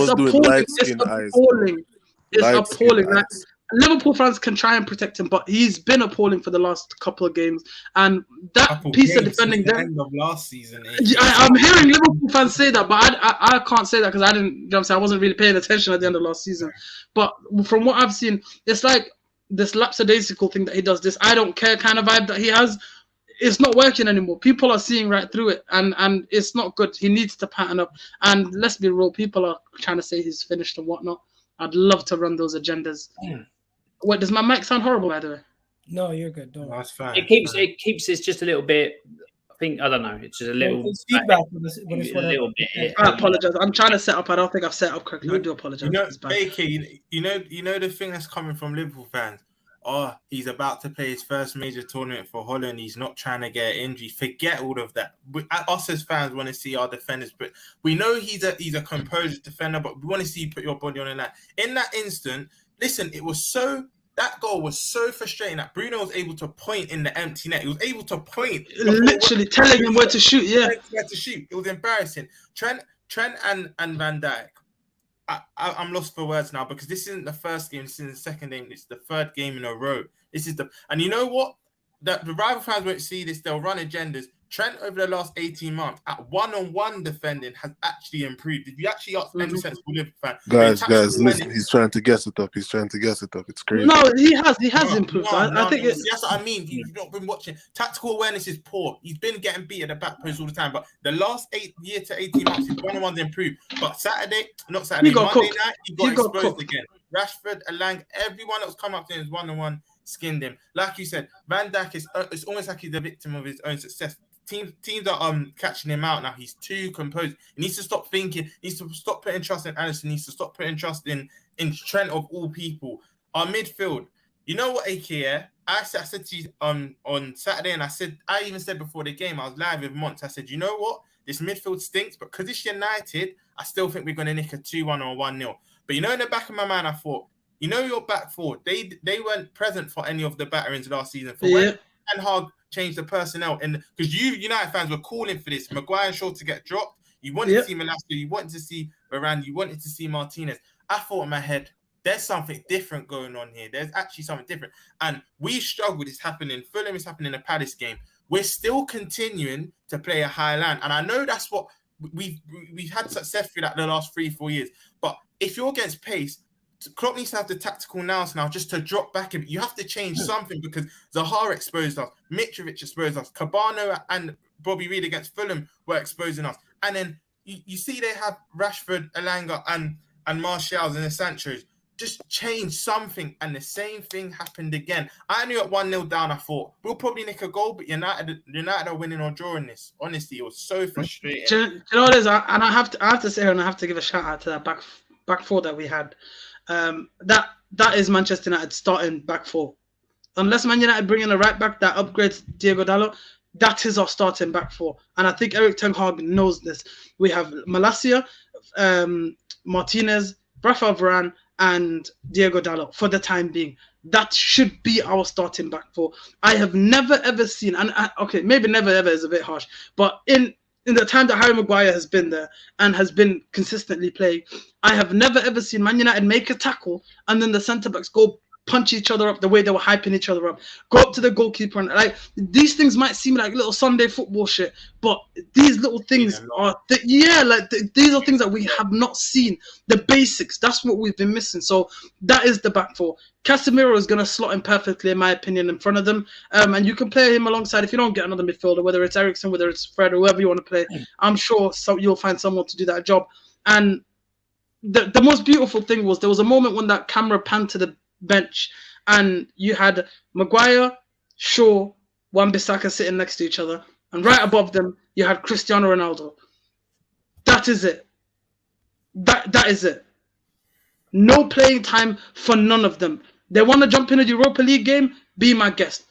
It's appalling. Like, Liverpool fans can try and protect him, but he's been appalling for the last couple of games. And that piece of defending there, end of last season. I'm hearing Liverpool fans say that, but I can't say that because I didn't. You know what I'm saying, I wasn't really paying attention at the end of last season. But from what I've seen, it's like this lapsadaisical thing that he does. This I don't care kind of vibe that he has. It's not working anymore. People are seeing right through it, and it's not good. He needs to pattern up. And let's be real, people are trying to say he's finished and whatnot. I'd love to run those agendas. Wait, does my mic sound horrible, by the way? No, you're good. Don't. That's fine. It keeps it just a little bit. I don't know. It's just a little. It's feedback. A little bit. I apologize. I'm trying to set up. I don't think I've set up correctly. I do apologize. You know the thing that's coming from Liverpool fans. Oh, he's about to play his first major tournament for Holland. He's not trying to get an injury. Forget all of that. Us as fans want to see our defenders, but we know he's a composed defender. But we want to see you put your body on in that. In that instant, listen, that goal was so frustrating that Bruno was able to point in the empty net. He was able to point, literally telling him where to shoot. Yeah, where to shoot. It was embarrassing. Trent and Van Dijk. I'm lost for words now because this isn't the first game. This isn't the second game. It's the third game in a row. And you know what? The rival fans won't see this. They'll run agendas. Trent, over the last 18 months, at one-on-one defending, has actually improved. If you actually ask any sensible Liverpool fan, guys, listen, he's trying to guess it up. It's crazy. No, he has improved. I think that's what I mean. You've not been watching. Tactical awareness is poor. He's been getting beat at the back post all the time. But the last 8 year to 18 months, his one-on-one's improved. But Monday night, he got exposed again. Rashford, Elanga, everyone that was coming up to him, his one-on-one skinned him. Like you said, Van Dijk it's almost like he's the victim of his own success. Teams are catching him out now. He's too composed. He needs to stop thinking. He needs to stop putting trust in Alisson. He needs to stop putting trust in Trent of all people. Our midfield. You know what, AKA? I said to you on Saturday, and I even said before the game, I was live with Monts. I said, you know what? This midfield stinks, but because it's United, I still think we're going to nick a 2-1 or 1-0. But you know, in the back of my mind, I thought, You know your back four. They weren't present for any of the batterings last season. For Yeah. when Ten Hag changed the personnel, and because you United fans were calling for this, Maguire and Shaw to get dropped. You wanted to see Velasco, you wanted to see Varane, you wanted to see Martinez. I thought in my head, there's something different going on here. There's actually something different. And we struggled. It's happening. Fulham is happening in the Palace game. We're still continuing to play a high line. And I know that's what we've had success through that the last 3-4 years. But if you're against pace, Klopp needs to have the tactical nous now just to drop back a bit. You have to change something because Zaha exposed us. Mitrovic exposed us. Cabano and Bobby Reed against Fulham were exposing us. And then you see they have Rashford, Elanga, and Martial and the Sanchos. Just change something, and the same thing happened again. I knew at 1-0 down, I thought we'll probably nick a goal, but United are winning or drawing this. Honestly, it was so frustrating. Do you know what it is? And I have to say, and I have to give a shout out to that back four that we had. That is Manchester United starting back four. Unless Man United bring in a right back that upgrades Diego Dalot, that is our starting back four. And I think Erik ten Hag knows this. We have Malacia, Martinez, Rafael Varane, and Diego Dalot for the time being. That should be our starting back four. I have never ever seen, and okay, maybe never ever is a bit harsh, but in the time that Harry Maguire has been there and has been consistently playing, I have never ever seen Man United make a tackle and then the centre backs go punch each other up the way they were hyping each other up, go up to the goalkeeper, and like these things might seem like little Sunday football shit, but these little things are these are things that we have not seen. The basics, that's what we've been missing. So that is the back four. Casimiro is going to slot in perfectly, in my opinion, in front of them, and you can play him alongside if you don't get another midfielder, whether it's Eriksen, whether it's Fred, or whoever you want to play. I'm sure you'll find someone to do that job. And the most beautiful thing was there was a moment when that camera panned to the bench and you had Maguire, Shaw, Wan-Bissaka sitting next to each other, and right above them you had Cristiano Ronaldo. That is it. That is it. No playing time for none of them. They want to jump in a Europa League game? Be my guest.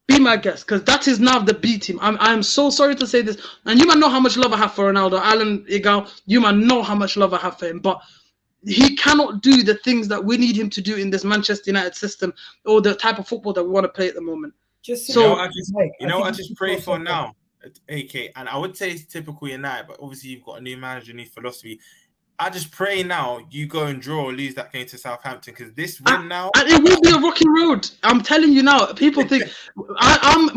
Be my guest, because that is now the B team. I'm so sorry to say this, and you might know how much love I have for Ronaldo. Alan Igal, you might know how much love I have for him, but he cannot do the things that we need him to do in this Manchester United system or the type of football that we want to play at the moment. I just pray for now, AK, and I would say it's typical United, but obviously you've got a new manager, new philosophy. I just pray now you go and draw or lose that game to Southampton, because this win now, and it will be a rocky road. I'm telling you now. People think I'm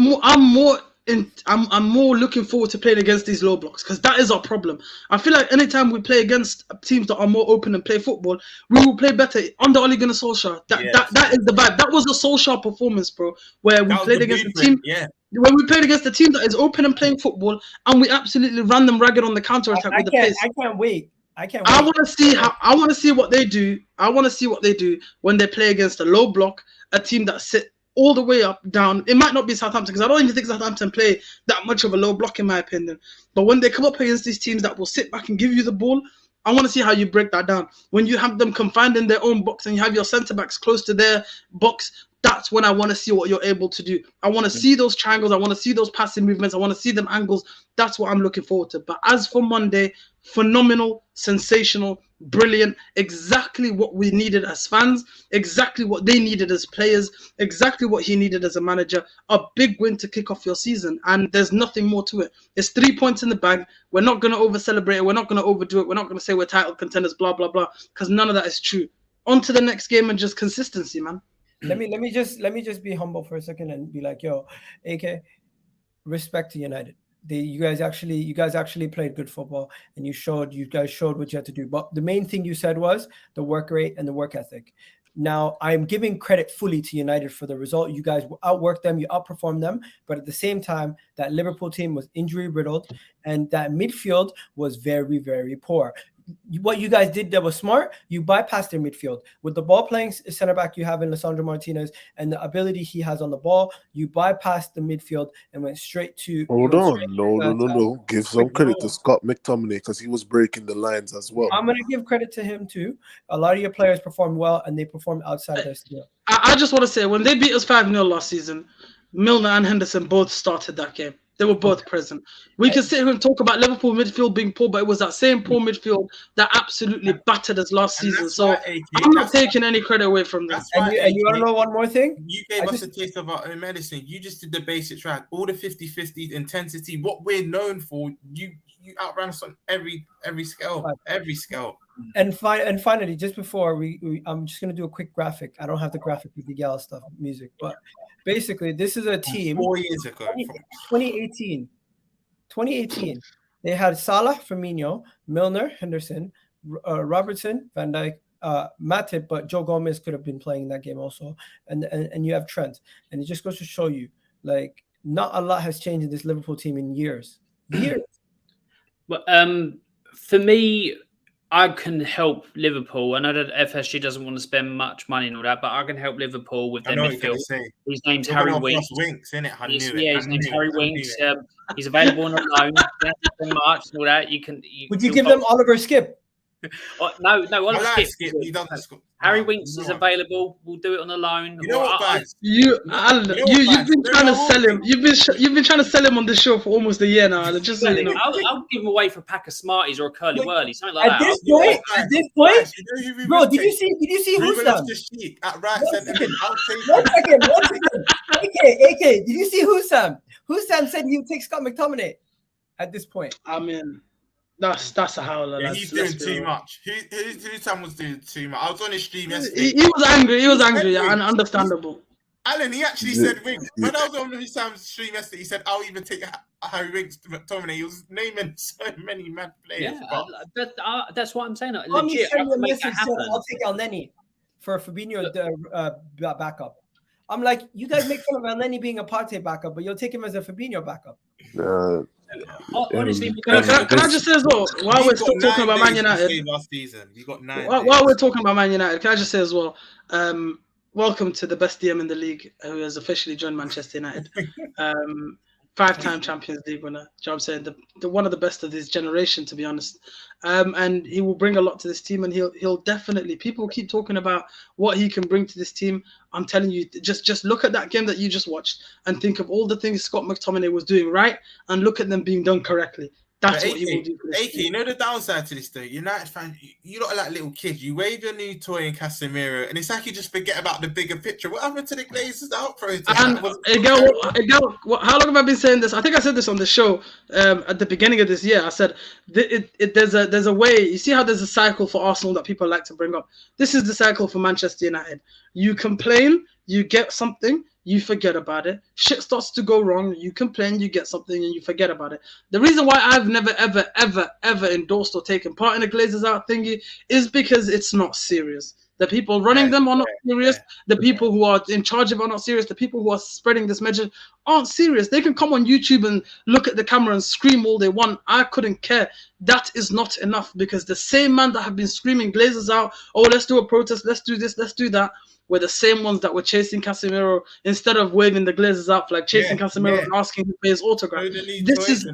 more looking forward to playing against these low blocks, because that is our problem. I feel like anytime we play against teams that are more open and play football, we will play better under Ole Gunnar Solskjaer. That is the vibe. That was a Solskjaer performance, bro, where we played against a team. Yeah. When we played against a team that is open and playing football, and we absolutely ran them ragged on the counter attack with the pace. I can't wait. I want to see what they do. I want to see what they do when they play against a low block, a team that sit all the way up, down. It might not be Southampton, because I don't even think Southampton play that much of a low block, in my opinion. But when they come up against these teams that will sit back and give you the ball, I want to see how you break that down. When you have them confined in their own box and you have your centre-backs close to their box, that's when I want to see what you're able to do. I want to see those triangles. I want to see those passing movements. I want to see them angles. That's what I'm looking forward to. But as for Monday, phenomenal, sensational, brilliant, exactly what we needed as fans, exactly what they needed as players, exactly what he needed as a manager. A big win to kick off your season, and there's nothing more to it. It's 3 points in the bag. We're not going to over-celebrate it. We're not going to overdo it. We're not going to say we're title contenders, blah, blah, blah, because none of that is true. On to the next game and just consistency, man. Let me just be humble for a second and be like, yo, AK, respect to United. You guys actually played good football, and you guys showed what you had to do. But the main thing you said was the work rate and the work ethic. Now, I'm giving credit fully to United for the result. You guys outworked them, you outperformed them, but at the same time, that Liverpool team was injury riddled, and that midfield was very, very poor. What you guys did that was smart, you bypassed their midfield. With the ball playing center back you have in Lisandro Martinez and the ability he has on the ball, you bypassed the midfield and went straight to... Hold on. No. Give some credit to Scott McTominay, because he was breaking the lines as well. I'm going to give credit to him too. A lot of your players performed well, and they performed outside their skill. I just want to say, when they beat us 5-0 last season, Milner and Henderson both started that game. They were both present. We can sit here and talk about Liverpool midfield being poor, but it was that same poor midfield that absolutely battered us last season. So I'm not taking any credit away from them. And you want to know one more thing? You gave us a taste of our own medicine. You just did the basics right. All the 50-50 intensity, what we're known for, you outran us on every scale. Every scale. And finally, just before we I'm just gonna do a quick graphic. I don't have the graphic with the yellow stuff, music, but basically this is a team 4 years ago. 2018. They had Salah, Firmino, Milner, Henderson, Robertson, Van Dijk, Matip, but Joe Gomez could have been playing that game also. And you have Trent. And it just goes to show you, like, not a lot has changed in this Liverpool team in years. Well, for me, I can help Liverpool. I know that FSG doesn't want to spend much money and all that, but I can help Liverpool with their midfield. His name's Harry Winks. His name's Harry Winks. He's available on a loan. March and all that. Would you give them Oliver Skip? No, Oliver Skip. He doesn't score. Harry Winks is available. We'll do it on a loan. You know what, guys? You've been trying to sell him. You've been trying to sell him on this show for almost a year now. Just so you know. I'll give him away for a pack of Smarties or a Curly Whirly, something like that. At this point, bro, did you see Husam? At right centre. One second. AK, did you see Husam? Husam said he would take Scott McTominay at this point. I mean, that's a howler. Yeah, he's doing too much. Husam was doing too much. I was on his stream yesterday. He was angry, and understandable. Alan, he actually said Winks. When I was on Husam's stream yesterday, he said, I'll even take Harry Winks to McTominay. He was naming so many mad players. Yeah, that's what I'm saying. Legit, I'll take El Neni for Fabinho backup. I'm like, you guys make fun of El Neni being a Partey backup, but you'll take him as a Fabinho backup. Honestly, can I just say as well, while we're still talking about Man United, last season, you got 9 while we're talking about Man United, can I just say as well, welcome to the best DM in the league who has officially joined Manchester United. 5-time Champions League winner. You know what I'm saying? The one of the best of his generation, to be honest. And he will bring a lot to this team, and he'll definitely. People keep talking about what he can bring to this team. I'm telling you, just look at that game that you just watched and think of all the things Scott McTominay was doing right, and look at them being done correctly. That's what he will do. AK, you know the downside to this though? United fan, you lot are like little kids. You wave your new toy in Casimiro, and it's like you just forget about the bigger picture. What happened to the Glazers out protest? And how long have I been saying this? I think I said this on the show at the beginning of this year. I said there's a way. You see how there's a cycle for Arsenal that people like to bring up. This is the cycle for Manchester United. You complain, you get something, you forget about it. Shit starts to go wrong. You complain, you get something, and you forget about it. The reason why I've never, ever endorsed or taken part in a Glazers out thingy is because it's not serious. The people running them are not serious. The people who are in charge of it are not serious. The people who are spreading this message aren't serious. They can come on YouTube and look at the camera and scream all they want. I couldn't care. That is not enough, because the same man that have been screaming Glazers out, oh, let's do a protest, let's do this, let's do that, were the same ones that were chasing Casimiro instead of waving the Glazers out flag, chasing Casimiro and asking him for his autograph. This is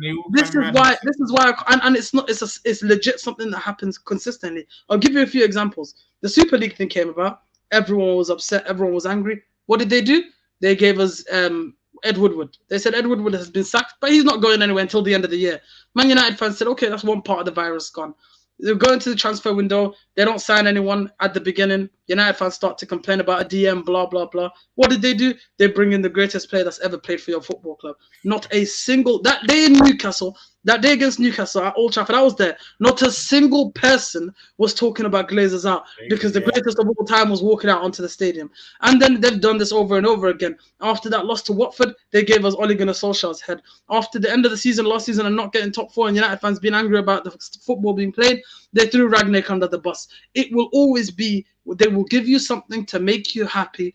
why, and it's legit something that happens consistently. I'll give you a few examples. The Super League thing came about. Everyone was upset. Everyone was angry. What did they do? They gave us Ed Woodward. They said Ed Woodward has been sacked, but he's not going anywhere until the end of the year. Man United fans said, okay, that's one part of the virus gone. They're going to the transfer window. They don't sign anyone at the beginning. United fans start to complain about a DM, blah, blah, blah. What did they do? They bring in the greatest player that's ever played for your football club. Not a single... That day in Newcastle, that day against Newcastle at Old Trafford, I was there. Not a single person was talking about Glazers out, because the greatest of all time was walking out onto the stadium. And then they've done this over and over again. After that loss to Watford, they gave us Ole Gunnar Solskjaer's head. After the end of the season, last season, and not getting top 4, and United fans being angry about the football being played, they threw Ragnick under the bus. It will always be, they will give you something to make you happy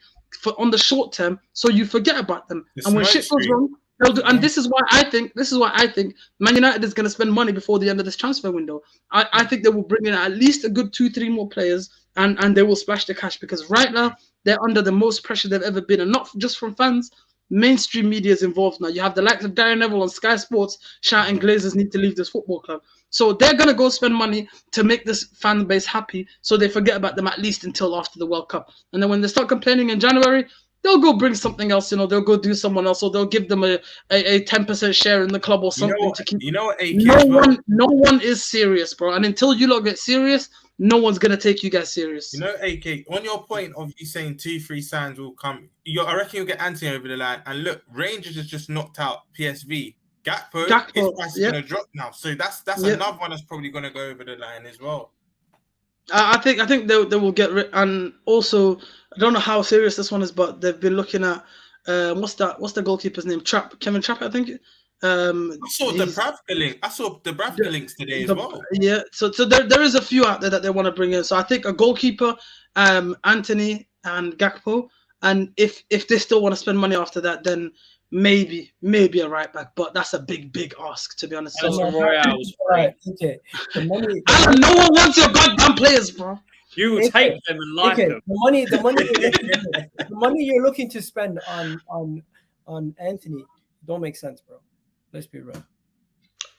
on the short term, so you forget about them. And when shit goes wrong, they'll do. And this is why I think Man United is going to spend money before the end of this transfer window. I think they will bring in at least a good 2-3 more players, and they will splash the cash, because right now they're under the most pressure they've ever been, and not just from fans. Mainstream media is involved now. You have the likes of Darren Neville on Sky Sports shouting Glazers need to leave this football club. So they're going to go spend money to make this fan base happy, so they forget about them at least until after the World Cup. And then when they start complaining in January, they'll go bring something else. They'll go do someone else, or they'll give them a 10% share in the club or something to keep. You know what, AK, no one is serious, bro. And until you lot get serious, no one's gonna take you guys serious. You know, AK, on your point of you saying 2-3 signs will come, I reckon you'll get Anthony over the line. And look, Rangers has just knocked out PSV. Gakpo his price is gonna drop now, so that's another one that's probably gonna go over the line as well. I think they will get rid. And also, I don't know how serious this one is, but they've been looking at what's the goalkeeper's name? Kevin Trapp, I think. I saw the Bravka links today as well. Yeah, so there is a few out there that they want to bring in. So I think a goalkeeper, Anthony and Gakpo, and if they still want to spend money after that, then maybe a right back. But that's a big ask, to be honest. So, right. Okay. The money, no one wants your goddamn players, bro. You will take them and like them. The money you're looking to spend on Anthony don't make sense, bro. Let's be real.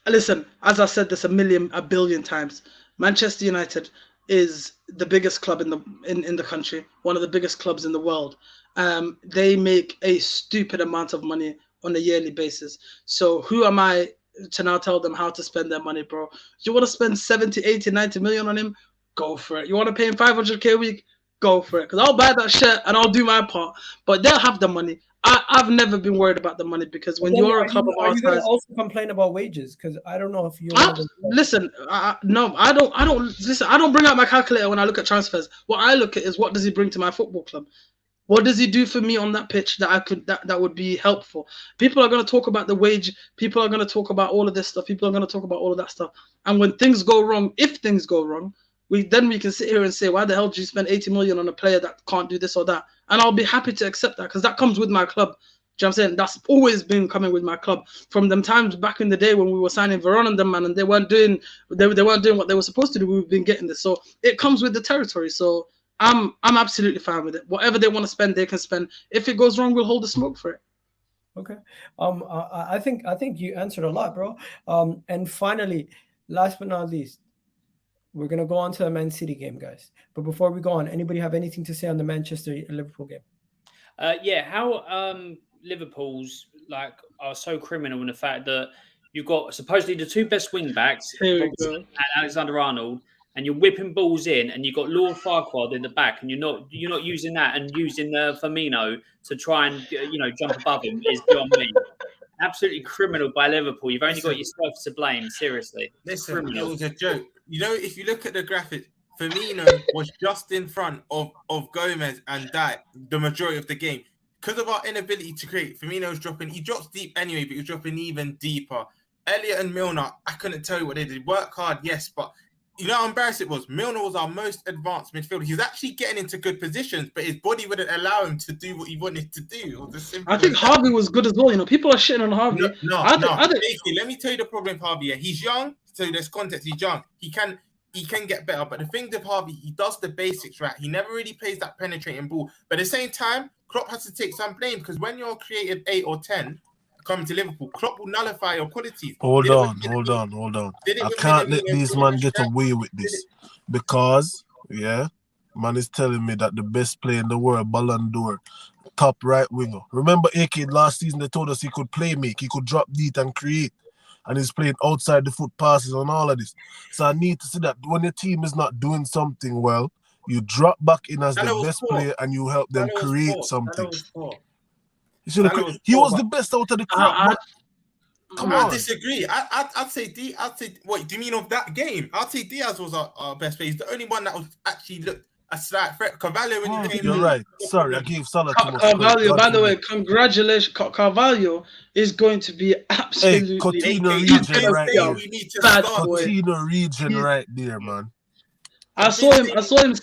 Listen, as I said this a billion times, Manchester United is the biggest club in the country, one of the biggest clubs in the world. They make a stupid amount of money on a yearly basis. So who am I to now tell them how to spend their money, bro? You want to spend 70, 80, 90 million on him? Go for it. You want to pay him 500k a week? Go for it. Because I'll buy that shirt and I'll do my part. But they'll have the money. I've never been worried about the money, because when you're a club of our size, are you going to also complain about wages? Because I don't know if you listen. No, I don't listen. I don't bring out my calculator when I look at transfers. What I look at is, what does he bring to my football club? What does he do for me on that pitch that would be helpful? People are going to talk about the wage. People are going to talk about all of this stuff. People are going to talk about all of that stuff. And when things go wrong, if things go wrong, we can sit here and say, why the hell did you spend 80 million on a player that can't do this or that? And I'll be happy to accept that, because that comes with my club. Do you know what I'm saying? That's always been coming with my club from them times back in the day when we were signing Veron and them, man, and they weren't doing what they were supposed to do. We've been getting this, so it comes with the territory. So I'm absolutely fine with it. Whatever they want to spend, they can spend. If it goes wrong, we'll hold the smoke for it. Okay. I think you answered a lot, bro. And finally, last but not least, we're gonna go on to the Man City game, guys. But before we go on, anybody have anything to say on the Manchester-Liverpool game? How Liverpool's are so criminal in the fact that you've got supposedly the two best wing backs, and Alexander-Arnold, and you're whipping balls in, and you've got Lord Farquaad in the back, and you're not using that, and using Firmino to try and jump above him is beyond me. Absolutely criminal by Liverpool. You've only got yourself to blame. Seriously, listen, it was a joke. If you look at the graphic, Firmino was just in front of Gomez and Dijk the majority of the game. Because of our inability to create, Firmino's dropping. He drops deep anyway, but he's dropping even deeper. Elliott and Milner, I couldn't tell you what they did. Work hard, yes, but you know how embarrassing it was? Milner was our most advanced midfielder. He was actually getting into good positions, but his body wouldn't allow him to do what he wanted to do. I think Harvey was good as well. People are shitting on Harvey. No. Let me tell you the problem with Harvey. Yeah, he's young, so there's context. He's young. He can get better. But the thing with Harvey, he does the basics right. He never really plays that penetrating ball. But at the same time, Klopp has to take some blame, because when you're creative 8 or 10 coming to Liverpool, Klopp will nullify your qualities. Hold on. I can't let these man get away with this, because man is telling me that the best player in the world, Ballon d'Or, top right winger. Remember, AK last season they told us he could play make, he could drop deep and create, and he's playing outside the foot passes and all of this. So I need to see that when your team is not doing something well, you drop back in as the best player and you help them create something. He was the best out of the crowd. Come on. I disagree. I'd say what do you mean of that game? I'd say Diaz was our best player. He's the only one that was actually looked a slight threat. Carvalho when he came You're right. Sorry, I gave Salah too much. Carvalho, by the way, congratulations. Carvalho is going to be absolutely Coutinho region right there. Coutinho region right there, man. I saw him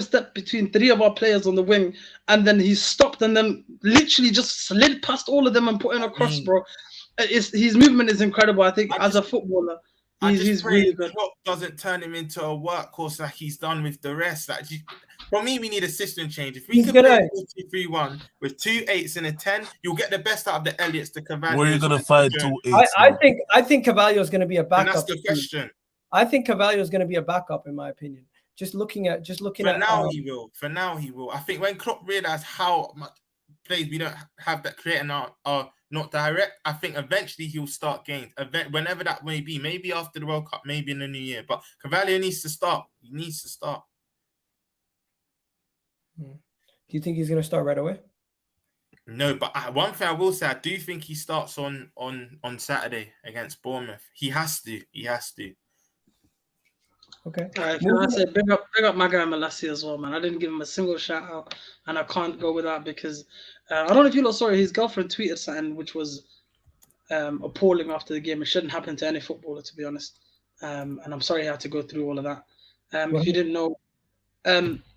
step between 3 of our players on the wing, and then he stopped and then literally just slid past all of them and put in a cross, bro. His movement is incredible. I think as a footballer, he's really good. Klopp doesn't turn him into a workhorse like he's done with the rest. For me, we need a system change. If we could play 4-2-3-1 with 2 8s and a 10, you'll get the best out of the Elliots, the Cavallo. Where are you gonna find 2 8s? I think Cavallo is going to be a backup. And that's the question. I think Cavallo is going to be a backup, in my opinion. Just looking at. For now, he will. I think when Klopp realized how much plays we don't have that create and are not direct, I think eventually he'll start games. Whenever that may be, maybe after the World Cup, maybe in the new year. But Cavalier needs to start. He needs to start. Do you think he's going to start right away? No, but one thing I will say, I do think he starts on Saturday against Bournemouth. He has to. He has to. Okay. All right, can I say big up Maguire and Malassi as well, man. I didn't give him a single shout out, and I can't go with that because I don't know if you lot saw it. His girlfriend tweeted something which was appalling after the game. It shouldn't happen to any footballer, to be honest. And I'm sorry he had to go through all of that. If you didn't know,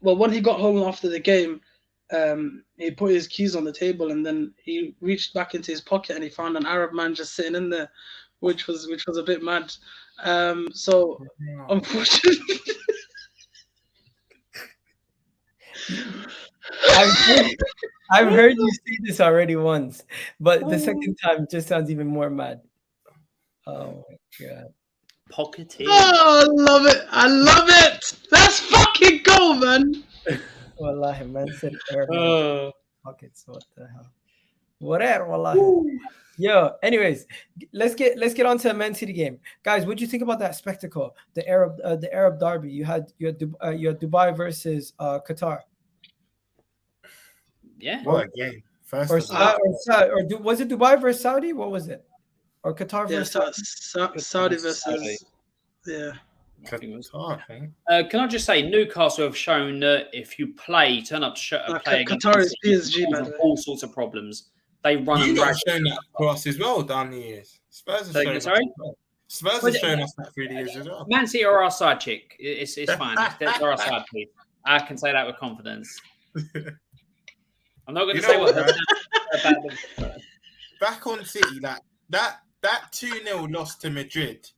well, when he got home after the game, he put his keys on the table and then he reached back into his pocket and he found an Arab man just sitting in there, which was a bit mad. So unfortunately, I've heard you say this already once, but the second time just sounds even more mad. Oh my god. Pocketed. Oh, I love it. I love it. Let's fucking go, man. Wallahi, man said Arab pockets. What the hell? Whatever, wallahi. Yo, anyways, let's get on to the Man City game, guys. What do you think about that spectacle? The Arab derby. You had Dubai versus Qatar. Yeah. What a game! First Was it Dubai versus Saudi? What was it? Or Qatar versus Saudi versus yeah. Can I just say, Newcastle have shown that if you turn up to play against Qatar is PSG, by the way. all sorts of problems. They run You and have shown that to us as well down the years. Spurs have shown us that through the years as well. Man City are our side chick. It's fine. They're our side chick. I can say that with confidence. I'm not going to say what about them. Back on City, like that 2-0 loss to Madrid,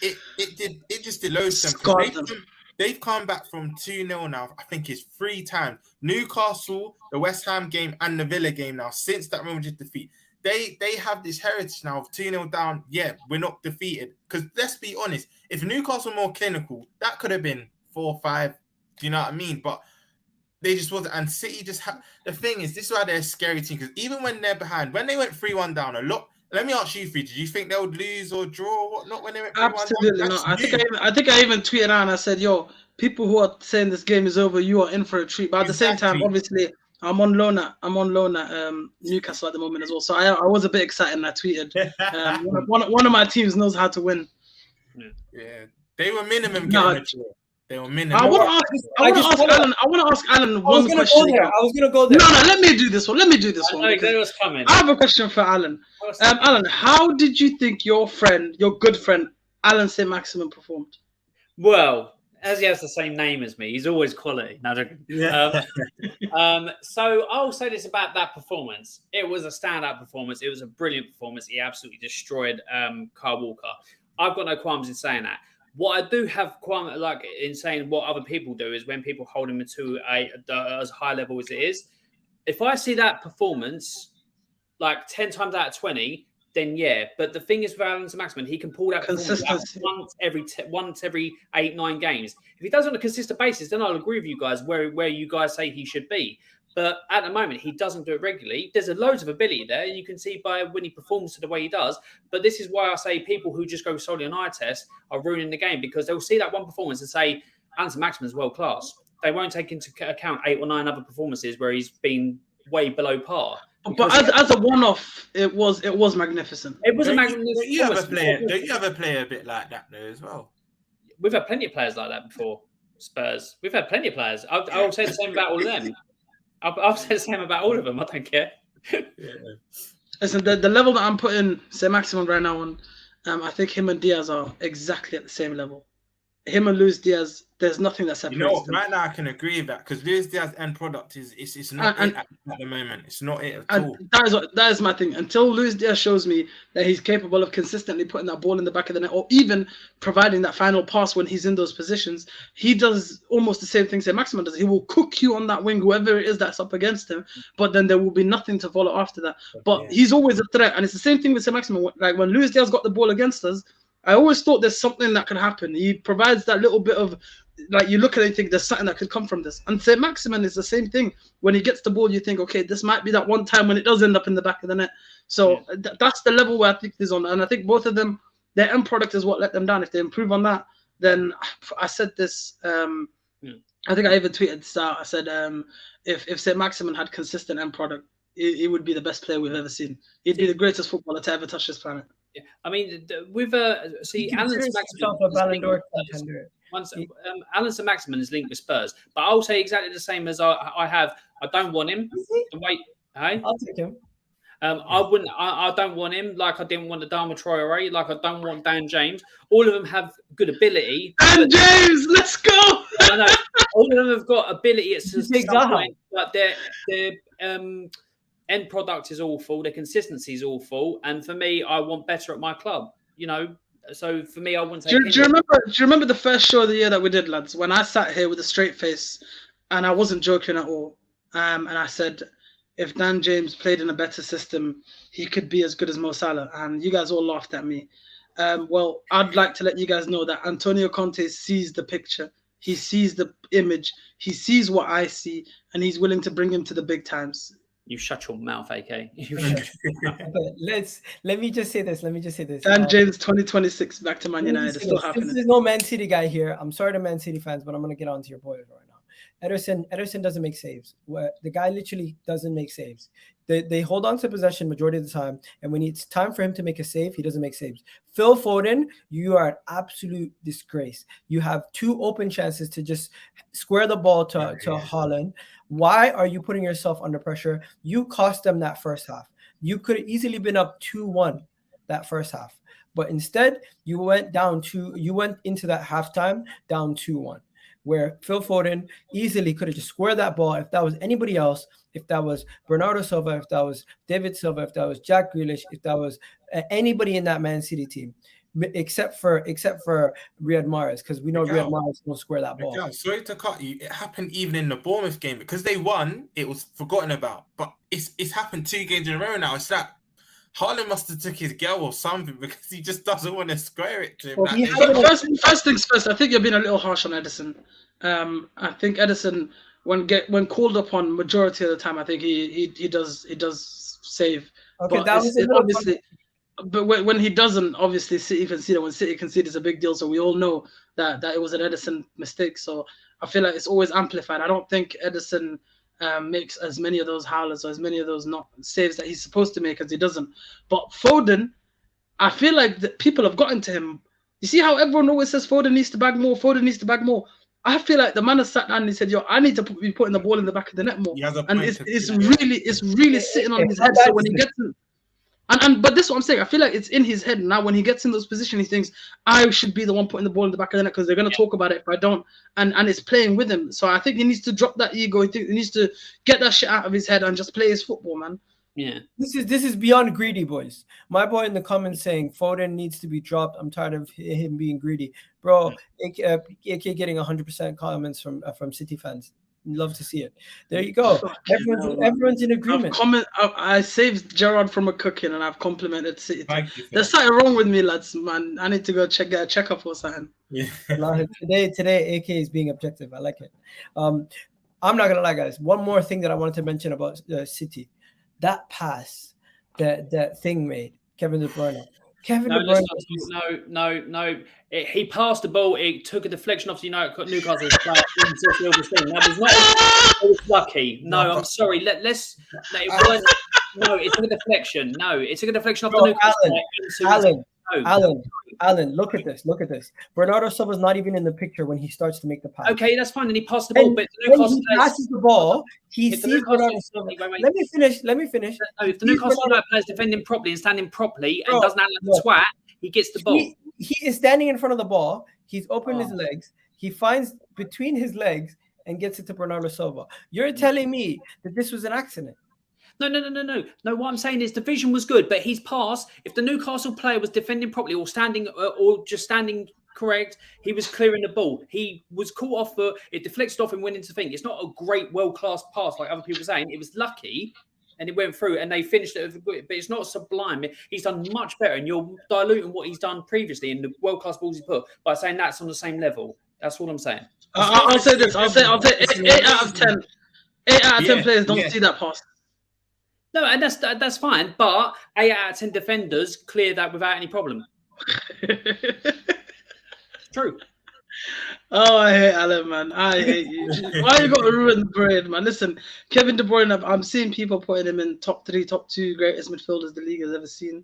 it just did loads of them. They've come back from 2-0 now. I think it's 3 times. Newcastle, the West Ham game, and the Villa game now. Since that Real Madrid defeat, they have this heritage now of 2-0 down. Yeah, we're not defeated. Because let's be honest, if Newcastle were more clinical, that could have been 4-5. Do you know what I mean? But they just wasn't. And City just the thing is, this is why they're a scary team. Because even when they're behind, when they went 3-1 down, a lot. Let me ask you, Free, did you think they would lose or draw or whatnot when they went 3-1 down? Absolutely not. I think I even tweeted out and I said, yo, people who are saying this game is over, you are in for a treat. But at the same time, obviously, I'm on loan at Newcastle at the moment as well. So I was a bit excited and I tweeted. One of my teams knows how to win. Yeah, they were minimum getting a draw. They were minimum. I want to ask Alan one question. I was gonna go there. No, let me do this one. I was coming. I have a question for Alan. Alan, how did you think your good friend, Alan St. Maximin performed? Well, as he has the same name as me, he's always quality. Yeah. So I'll say this about that performance. It was a standout performance. It was a brilliant performance. He absolutely destroyed Kyle Walker. I've got no qualms in saying that. What I do have qualms like in saying what other people do is when people hold him to as high level as it is. If I see that performance like 10 times out of 20, then yeah. But the thing is with Alan St. Maximin, he can pull that performance out once every 8-9 games. If he does it on a consistent basis, then I'll agree with you guys where you guys say he should be. But at the moment, he doesn't do it regularly. There's loads of ability there. You can see by when he performs to the way he does. But this is why I say people who just go solely on eye test are ruining the game because they'll see that one performance and say, Alan St. Maximin's world class. They won't take into account 8 or 9 other performances where he's been way below par. But as a one-off, it was magnificent. It was a magnificent. Don't you have a player a bit like that though as well? We've had plenty of players like that before. Spurs. We've had plenty of players. I'll say the same about all of them. I'll say the same about all of them. I don't care. Listen, the level that I'm putting St. Maximin right now on, I think him and Diaz are exactly at the same level. Him and Luis Diaz, there's nothing that separates them. Right now I can agree with that because Luis Diaz's end product is not it at the moment. It's not it at all. That is my thing. Until Luis Diaz shows me that he's capable of consistently putting that ball in the back of the net or even providing that final pass when he's in those positions, he does almost the same thing St. Maximin does. He will cook you on that wing, whoever it is that's up against him, but then there will be nothing to follow after that. But he's always a threat. And it's the same thing with St. Maximin. Like when Luis Diaz got the ball against us, I always thought there's something that could happen. He provides that little bit of like you look at it and think there's something that could come from this. And St. Maximin is the same thing. When he gets the ball, you think, okay, this might be that one time when it does end up in the back of the net. So that's the level where I think he's on. And I think both of them, their end product is what let them down. If they improve on that, then I said this. I think I even tweeted this out. I said, if St. Maximin had consistent end product, he would be the best player we've ever seen. He'd be the greatest footballer to ever touch this planet. Yeah. I mean, with Alan St. Maximin is linked with Spurs, but I'll say exactly the same as I have. I don't want him. Wait, hey, I'll take him. I wouldn't. I don't want him. Like I didn't want Adama Traore. Like I don't want Dan James. All of them have good ability. Dan James, let's go. I know. All of them have got ability at some point, but their end product is awful. Their consistency is awful. And for me, I want better at my club. You know. So for me, I wouldn't say. Do you remember the first show of the year that we did, lads? When I sat here with a straight face, and I wasn't joking at all. And I said, if Dan James played in a better system, he could be as good as Mo Salah. And you guys all laughed at me. Well, I'd like to let you guys know that Antonio Conte sees the picture. He sees the image. He sees what I see, and he's willing to bring him to the big times. You shut your mouth, AK. Let me just say this. Dan James 2026 back to Man United. It's still happening. There's no Man City guy here. I'm sorry to Man City fans, but I'm going to get on to your boys right now. Ederson doesn't make saves. The guy literally doesn't make saves. They hold on to possession majority of the time, and when it's time for him to make a save, he doesn't make saves. Phil Foden, you are an absolute disgrace. You have 2 open chances to just square the ball to Haaland. Why are you putting yourself under pressure? You cost them that first half. You could have easily been up 2-1 that first half, but instead you went into that halftime down 2-1. Where Phil Foden easily could have just squared that ball. If that was anybody else, if that was Bernardo Silva, if that was David Silva, if that was Jack Grealish, if that was anybody in that Man City team, except for Riyad Mahrez, because we know Riyad Mahrez will square that ball. Miguel, sorry to cut you. It happened even in the Bournemouth game because they won. It was forgotten about, but it's happened 2 games in a row now. It's like Haaland must have took his girl or something because he just doesn't want to square it to him. Well, first things first, I think you're being a little harsh on Ederson. I think Ederson, when called upon majority of the time, I think he does save. Okay, but that was obviously. But when he doesn't, obviously City concede. When City concede, it's a big deal. So we all know that it was an Ederson mistake. So I feel like it's always amplified. I don't think Ederson makes as many of those howlers or as many of those not saves that he's supposed to make as he doesn't. But Foden, I feel like that people have gotten to him. You see how everyone always says Foden needs to bag more. Foden needs to bag more. I feel like the man has sat down and he said, "Yo, I need to be putting the ball in the back of the net more." And it's really sitting on his head. So when he gets in, but this is what I'm saying. I feel like it's in his head now. When he gets in those positions, he thinks I should be the one putting the ball in the back of the net because they're going to talk about it if I don't. And it's playing with him. So I think he needs to drop that ego. He needs to get that shit out of his head and just play his football, man. Yeah. This is beyond greedy, boys. My boy in the comments saying Foden needs to be dropped. I'm tired of him being greedy, bro. AK getting 100% comments from City fans. Love to see it. There you go. Everyone's in agreement. I saved Gerard from a cooking and I've complimented City. There's something wrong with me, lads, man. I need to go get a checkup or something. Yeah. Today, AK is being objective. I like it. I'm not gonna lie, guys. One more thing that I wanted to mention about City, that pass, that thing made Kevin De Bruyne. No. He passed the ball. It took a deflection off the Newcastle player into Silver's thing. That was not. It was lucky. No, I'm sorry. Let's. No, it took a deflection. No, it took a deflection off the Newcastle. Alan, look at this. Bernardo Silva's not even in the picture when he starts to make the pass. Okay, that's fine. Then he passed the ball, but the Newcastle when he passes the ball, he sees Bernardo Silva. Let me finish. No, if the Newcastle player is defending properly and standing properly and doesn't act like a twat, he gets the ball. He is standing in front of the ball. He's opened his legs. He finds between his legs and gets it to Bernardo Silva. You're telling me that this was an accident? No. What I'm saying is the vision was good, but his pass, if the Newcastle player was defending properly or standing or just standing correct, he was clearing the ball. He was caught off it deflected off and went into the thing. It's not a great world-class pass like other people are saying. It was lucky and it went through and they finished it, but it's not sublime. He's done much better and you're diluting what he's done previously in the world-class balls he put by saying that's on the same level. That's all I'm saying. I'll say this. I'll say 8 out of 10. 8 out of 10 players don't see that pass. No, and that's fine. But 8 out of 10 defenders clear that without any problem. It's true. Oh, I hate Alan, man. I hate you. Why you got to ruin the parade, man? Listen, Kevin De Bruyne, I'm seeing people putting him in top 3, top 2 greatest midfielders the league has ever seen.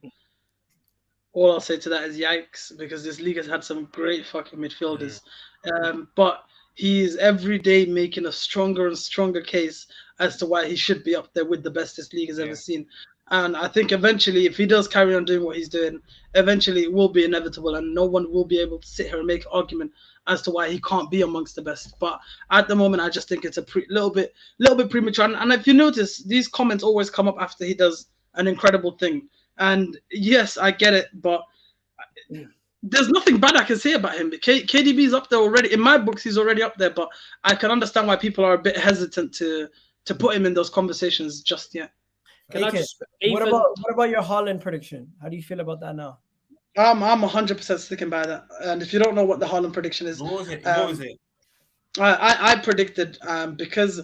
All I'll say to that is yikes, because this league has had some great fucking midfielders. But he is every day making a stronger and stronger case as to why he should be up there with the best this league has ever seen. And I think eventually, if he does carry on doing what he's doing, eventually it will be inevitable, and no one will be able to sit here and make an argument as to why he can't be amongst the best. But at the moment, I just think it's a little bit premature. And if you notice, these comments always come up after he does an incredible thing. And yes, I get it, but there's nothing bad I can say about him. KDB is up there already. In my books, he's already up there, but I can understand why people are a bit hesitant to put him in those conversations just yet. What about your Haaland prediction? How do you feel about that now? I'm 100% sticking by that. And if you don't know what the Haaland prediction is, what was it? I predicted because,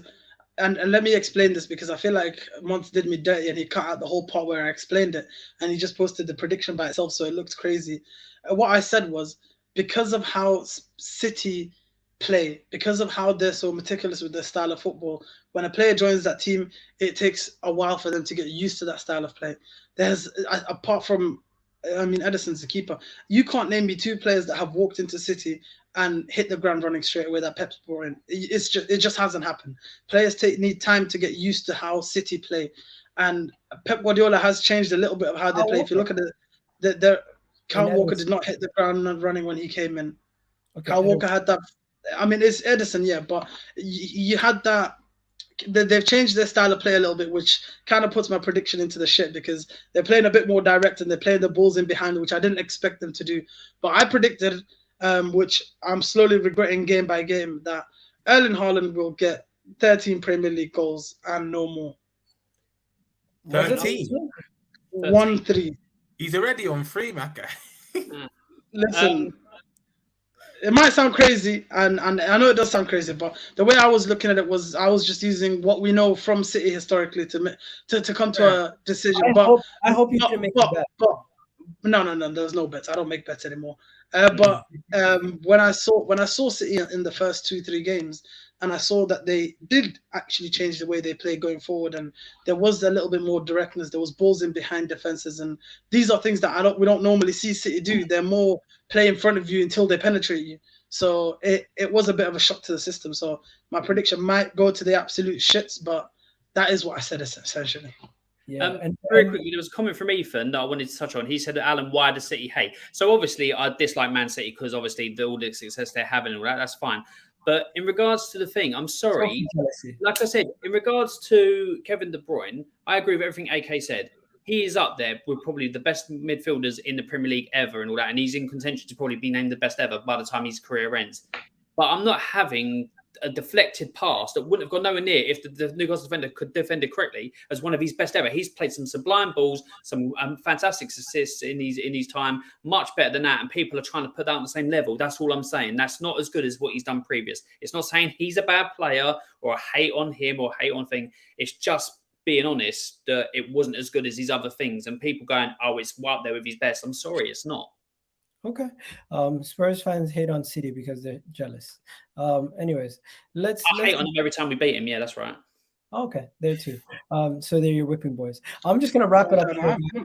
and let me explain this, because I feel like Mons did me dirty and he cut out the whole part where I explained it, and he just posted the prediction by itself, so it looked crazy. What I said was, because of how City play, because of how they're so meticulous with their style of football, when a player joins that team, it takes a while for them to get used to that style of play. There's, apart from, Edison's the keeper. You can't name me 2 players that have walked into City and hit the ground running straight away that Pep's brought in. It just hasn't happened. Players need time to get used to how City play, and Pep Guardiola has changed a little bit of how they play. If you look at Kyle Walker did not hit the ground running when he came in. Kyle Walker had that. It's Edison, yeah, but you had that. They've changed their style of play a little bit, which kind of puts my prediction into the shit, because they're playing a bit more direct and they're playing the balls in behind, which I didn't expect them to do. But I predicted, which I'm slowly regretting game by game, that Erling Haaland will get 13 Premier League goals and no more. 13? 1-3. He's already on 3, my guy. Listen, it might sound crazy, and I know it does sound crazy, but the way I was looking at it was I was just using what we know from City historically to come to a decision. I hope you didn't make a bet. No, there's no bets. I don't make bets anymore. But when I saw City in the first 2-3 games, and I saw that they did actually change the way they play going forward, and there was a little bit more directness. There was balls in behind defenses, and these are things that we don't normally see City do. They're more play in front of you until they penetrate you. So it was a bit of a shock to the system. So my prediction might go to the absolute shits, but that is what I said essentially. Yeah, and very quickly, there was a comment from Ethan that I wanted to touch on. He said, Alan, why does City hate? So obviously, I dislike Man City because obviously all the success they're having and all that, that's fine. But in regards to the thing, I'm sorry. Like I said, in regards to Kevin De Bruyne, I agree with everything AK said. He is up there with probably the best midfielders in the Premier League ever and all that. And he's in contention to probably be named the best ever by the time his career ends. But I'm not having a deflected pass that wouldn't have gone nowhere near if the Newcastle defender could defend it correctly as one of his best ever. He's played some sublime balls, some fantastic assists in his time, much better than that. And people are trying to put that on the same level. That's all I'm saying. That's not as good as what he's done previous. It's not saying he's a bad player or a hate on him or hate on thing. It's just being honest that it wasn't as good as these other things. And people going, oh, it's up there with his best. I'm sorry, it's not. Okay. Spurs fans hate on City because they're jealous. Anyways, let's hate on him every time we beat him. Yeah, that's right. Okay, there too. So they're your whipping boys. I'm just gonna wrap it up.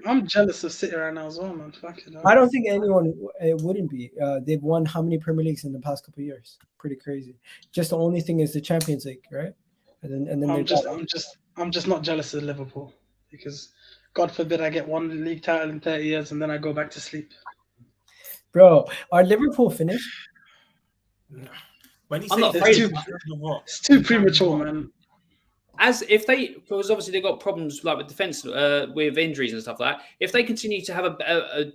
I'm jealous of City right now as well, man. I don't think anyone wouldn't be. They've won how many Premier Leagues in the past couple of years? Pretty crazy. Just the only thing is the Champions League, right? And then I'm just not jealous of Liverpool, because God forbid I get one league title in 30 years and then I go back to sleep. Bro, are Liverpool finished? No. When you I'm say not afraid it's too premature, man. As if they, because obviously they've got problems like with defense, with injuries and stuff like that. If they continue to have a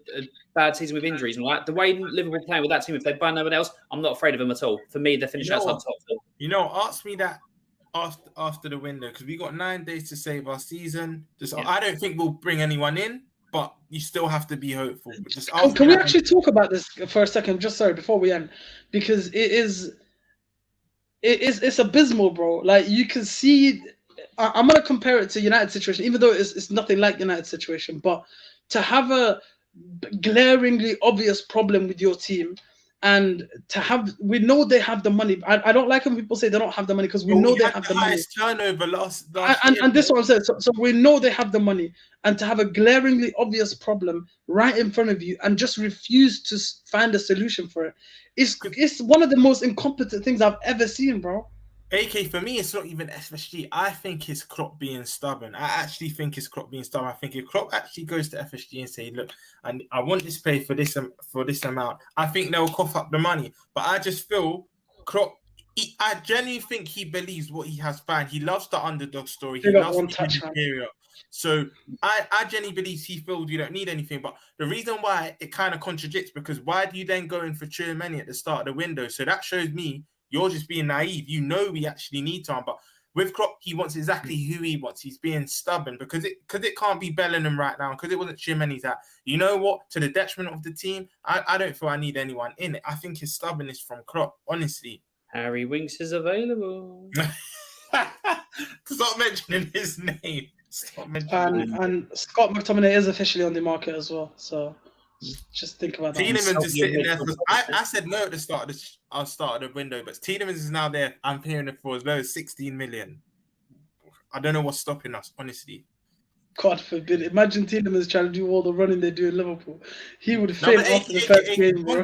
bad season with injuries and like the way Liverpool playing with that team, if they buy no one else, I'm not afraid of them at all. For me, they're finished outside top four. Ask me that after the window, because we got 9 days to save our season. I don't think we'll bring anyone in, but you still have to be hopeful. Can we actually talk about this for a second? Just sorry, before we end, because it is it's abysmal, bro. Like you can see, I'm gonna compare it to United situation, even though it's nothing like United situation. But to have a glaringly obvious problem with your team, and to have, we know they have the money. I don't like when people say they don't have the money because we know they have the money. Highest turnover last and this is what I'm saying. So we know they have the money, and to have a glaringly obvious problem right in front of you and just refuse to find a solution for it, it's one of the most incompetent things I've ever seen, bro. AK, for me, it's not even FSG. I think it's Klopp being stubborn. I actually think it's Klopp being stubborn. I think if Klopp actually goes to FSG and say, look, and I want this play for this amount, I think they'll cough up the money. But I just feel Klopp, I genuinely think he believes what he has found. He loves the underdog story. He loves the superior. So I genuinely believe he feels you don't need anything. But the reason why it kind of contradicts, because why do you then go in for Tchouaméni at the start of the window? So that shows me you're just being naive. You know we actually need time. But with Klopp, he wants exactly who he wants. He's being stubborn because it can't be Bellingham right now, because it wasn't Tchouaméni's out. You know what? To the detriment of the team, I don't feel I need anyone in it. I think his stubbornness from Klopp, honestly. Harry Winks is available. Stop mentioning his name. Stop mentioning and Scott McTominay is officially on the market as well. So just think about that. Tielemans is sitting there. I said no at the start of the window, but Tielemans is now there. I'm hearing it for as low as 16 million. I don't know what's stopping us, honestly. God forbid. Imagine Tielemans trying to do all the running they do in Liverpool. He would fail after the first game, bro.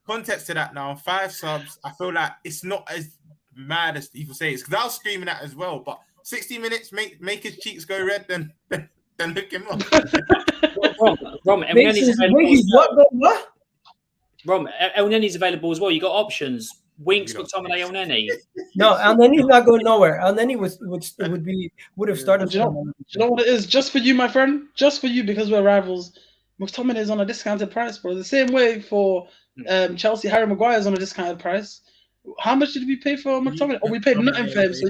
Context to that now. 5 subs. I feel like it's not as mad as people say. It's because I was screaming that as well. But 60 minutes, make his cheeks go red, then hook him up. Rom, Elneny's available as well. You got options. Winks, McTominay, Elneny. No, Elneny's not going nowhere. Elneny would have started. Do you know what it is? Just for you, my friend. Just for you, because we're rivals. McTominay is on a discounted price, bro. The same way for Chelsea, Harry Maguire is on a discounted price. How much did we pay for McTominay? We paid nothing for him. So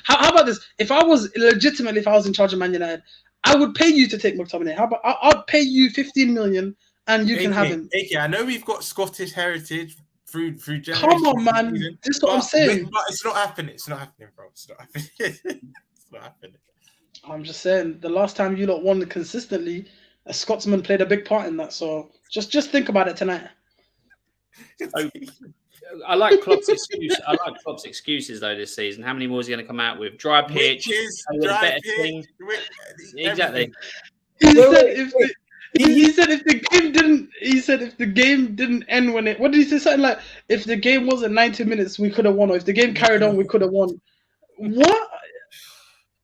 how about this? If I was in charge of Man United, I would pay you to take McTominay. How about I'd pay you 15 million and you can have him. I know we've got Scottish heritage through generations. Come on, man. This is what I'm saying. But it's not happening. It's not happening, bro. It's not happening. It's not happening. I'm just saying, the last time you lot won consistently, a Scotsman played a big part in that. So just think about it tonight. I like Klopp's excuse. I like Klopp's excuses though this season. How many more is he going to come out with? Dry pitch, better thing. Exactly. He said if the game didn't end when it. What did he say? Something like, if the game wasn't 90 minutes, we could have won. Or if the game carried on, we could have won. What?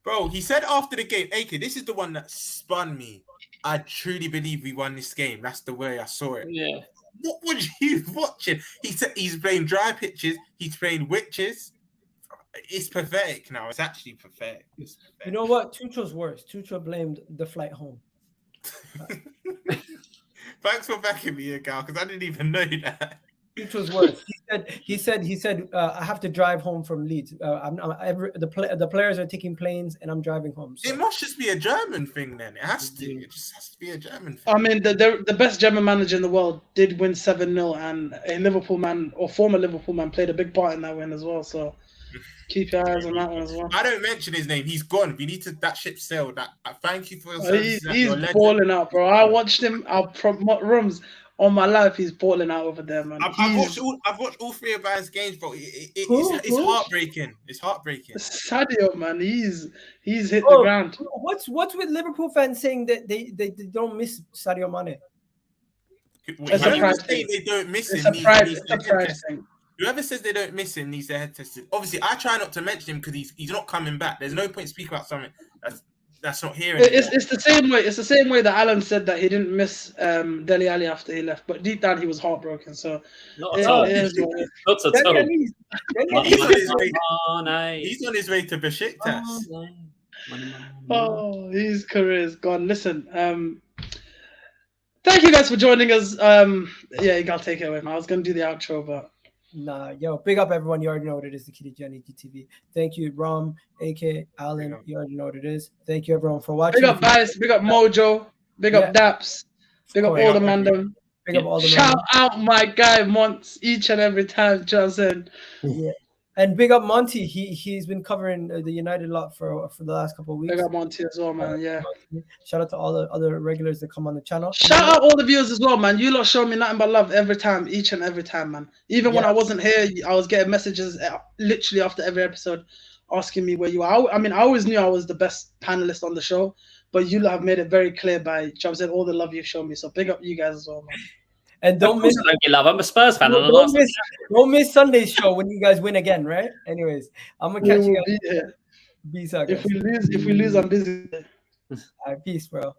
Bro, he said after the game, AK, this is the one that spun me. I truly believe we won this game. That's the way I saw it. Yeah. What were you watching? He said he's playing dry pitches. He's playing witches. It's pathetic now. It's actually pathetic. You know what? Tuchel's worse. Tuchel blamed the flight home. Thanks for backing me, Gal, because I didn't even know that. Tuchel's worse. He said I have to drive home from Leeds. The players are taking planes and I'm driving home. So. It must just be a German thing then. It has to. It just has to be a German thing. I mean, the best German manager in the world did win 7-0, and a Liverpool man or former Liverpool man played a big part in that win as well. So keep your eyes on that one as well. I don't mention his name. He's gone. We need to. That ship sailed. Thank you for your services. He's balling out, bro. I watched him. Rooms. On my life, he's balling out over there, man. I've watched all 3 of Ian's games, bro. It's heartbreaking. It's heartbreaking. Sadio, man, he's hit the ground. What's with Liverpool fans saying that they don't miss Sadio Mane? Whoever says they don't miss him needs their head tested. Whoever says they don't miss him needs their head tested. Obviously, I try not to mention him because he's not coming back. There's no point speaking about something that's not here anymore. It's the same way. It's the same way that Alan said that he didn't miss Dele Alli after he left, but deep down he was heartbroken. So not at all. Not at all. He's on his way to Besiktas. Oh, his career is gone. Listen, thank you guys for joining us. Yeah, you gotta take it away, man. I was gonna do the outro, but. Nah, big up everyone. You already know what it is, the Kitty Johnny GTV. Thank you, Rom, AK, Alan. You already know what it is. Thank you, everyone, for watching. Big up Vice, big up Mojo, big up Daps, big up all the mandem. Big up all the Shout out my guy Monts each and every time, Johnson. Yeah. And big up Monty. He's been covering the United lot for the last couple of weeks. Big up Monty as well, man. Yeah. Shout out to all the other regulars that come on the channel. Shout out all the viewers as well, man. You lot show me nothing but love every time, each and every time, man. Even when I wasn't here, I was getting messages literally after every episode asking me where you are. I mean, I always knew I was the best panelist on the show, but you lot have made it very clear by Johnson all the love you've shown me. So big up you guys as well, man. And don't miss. I'm a Spurs fan. Don't miss Sunday's show when you guys win again, right? Anyways, I'm gonna catch you guys. Be here. Peace out, If we lose, I'm busy. All right, peace, bro.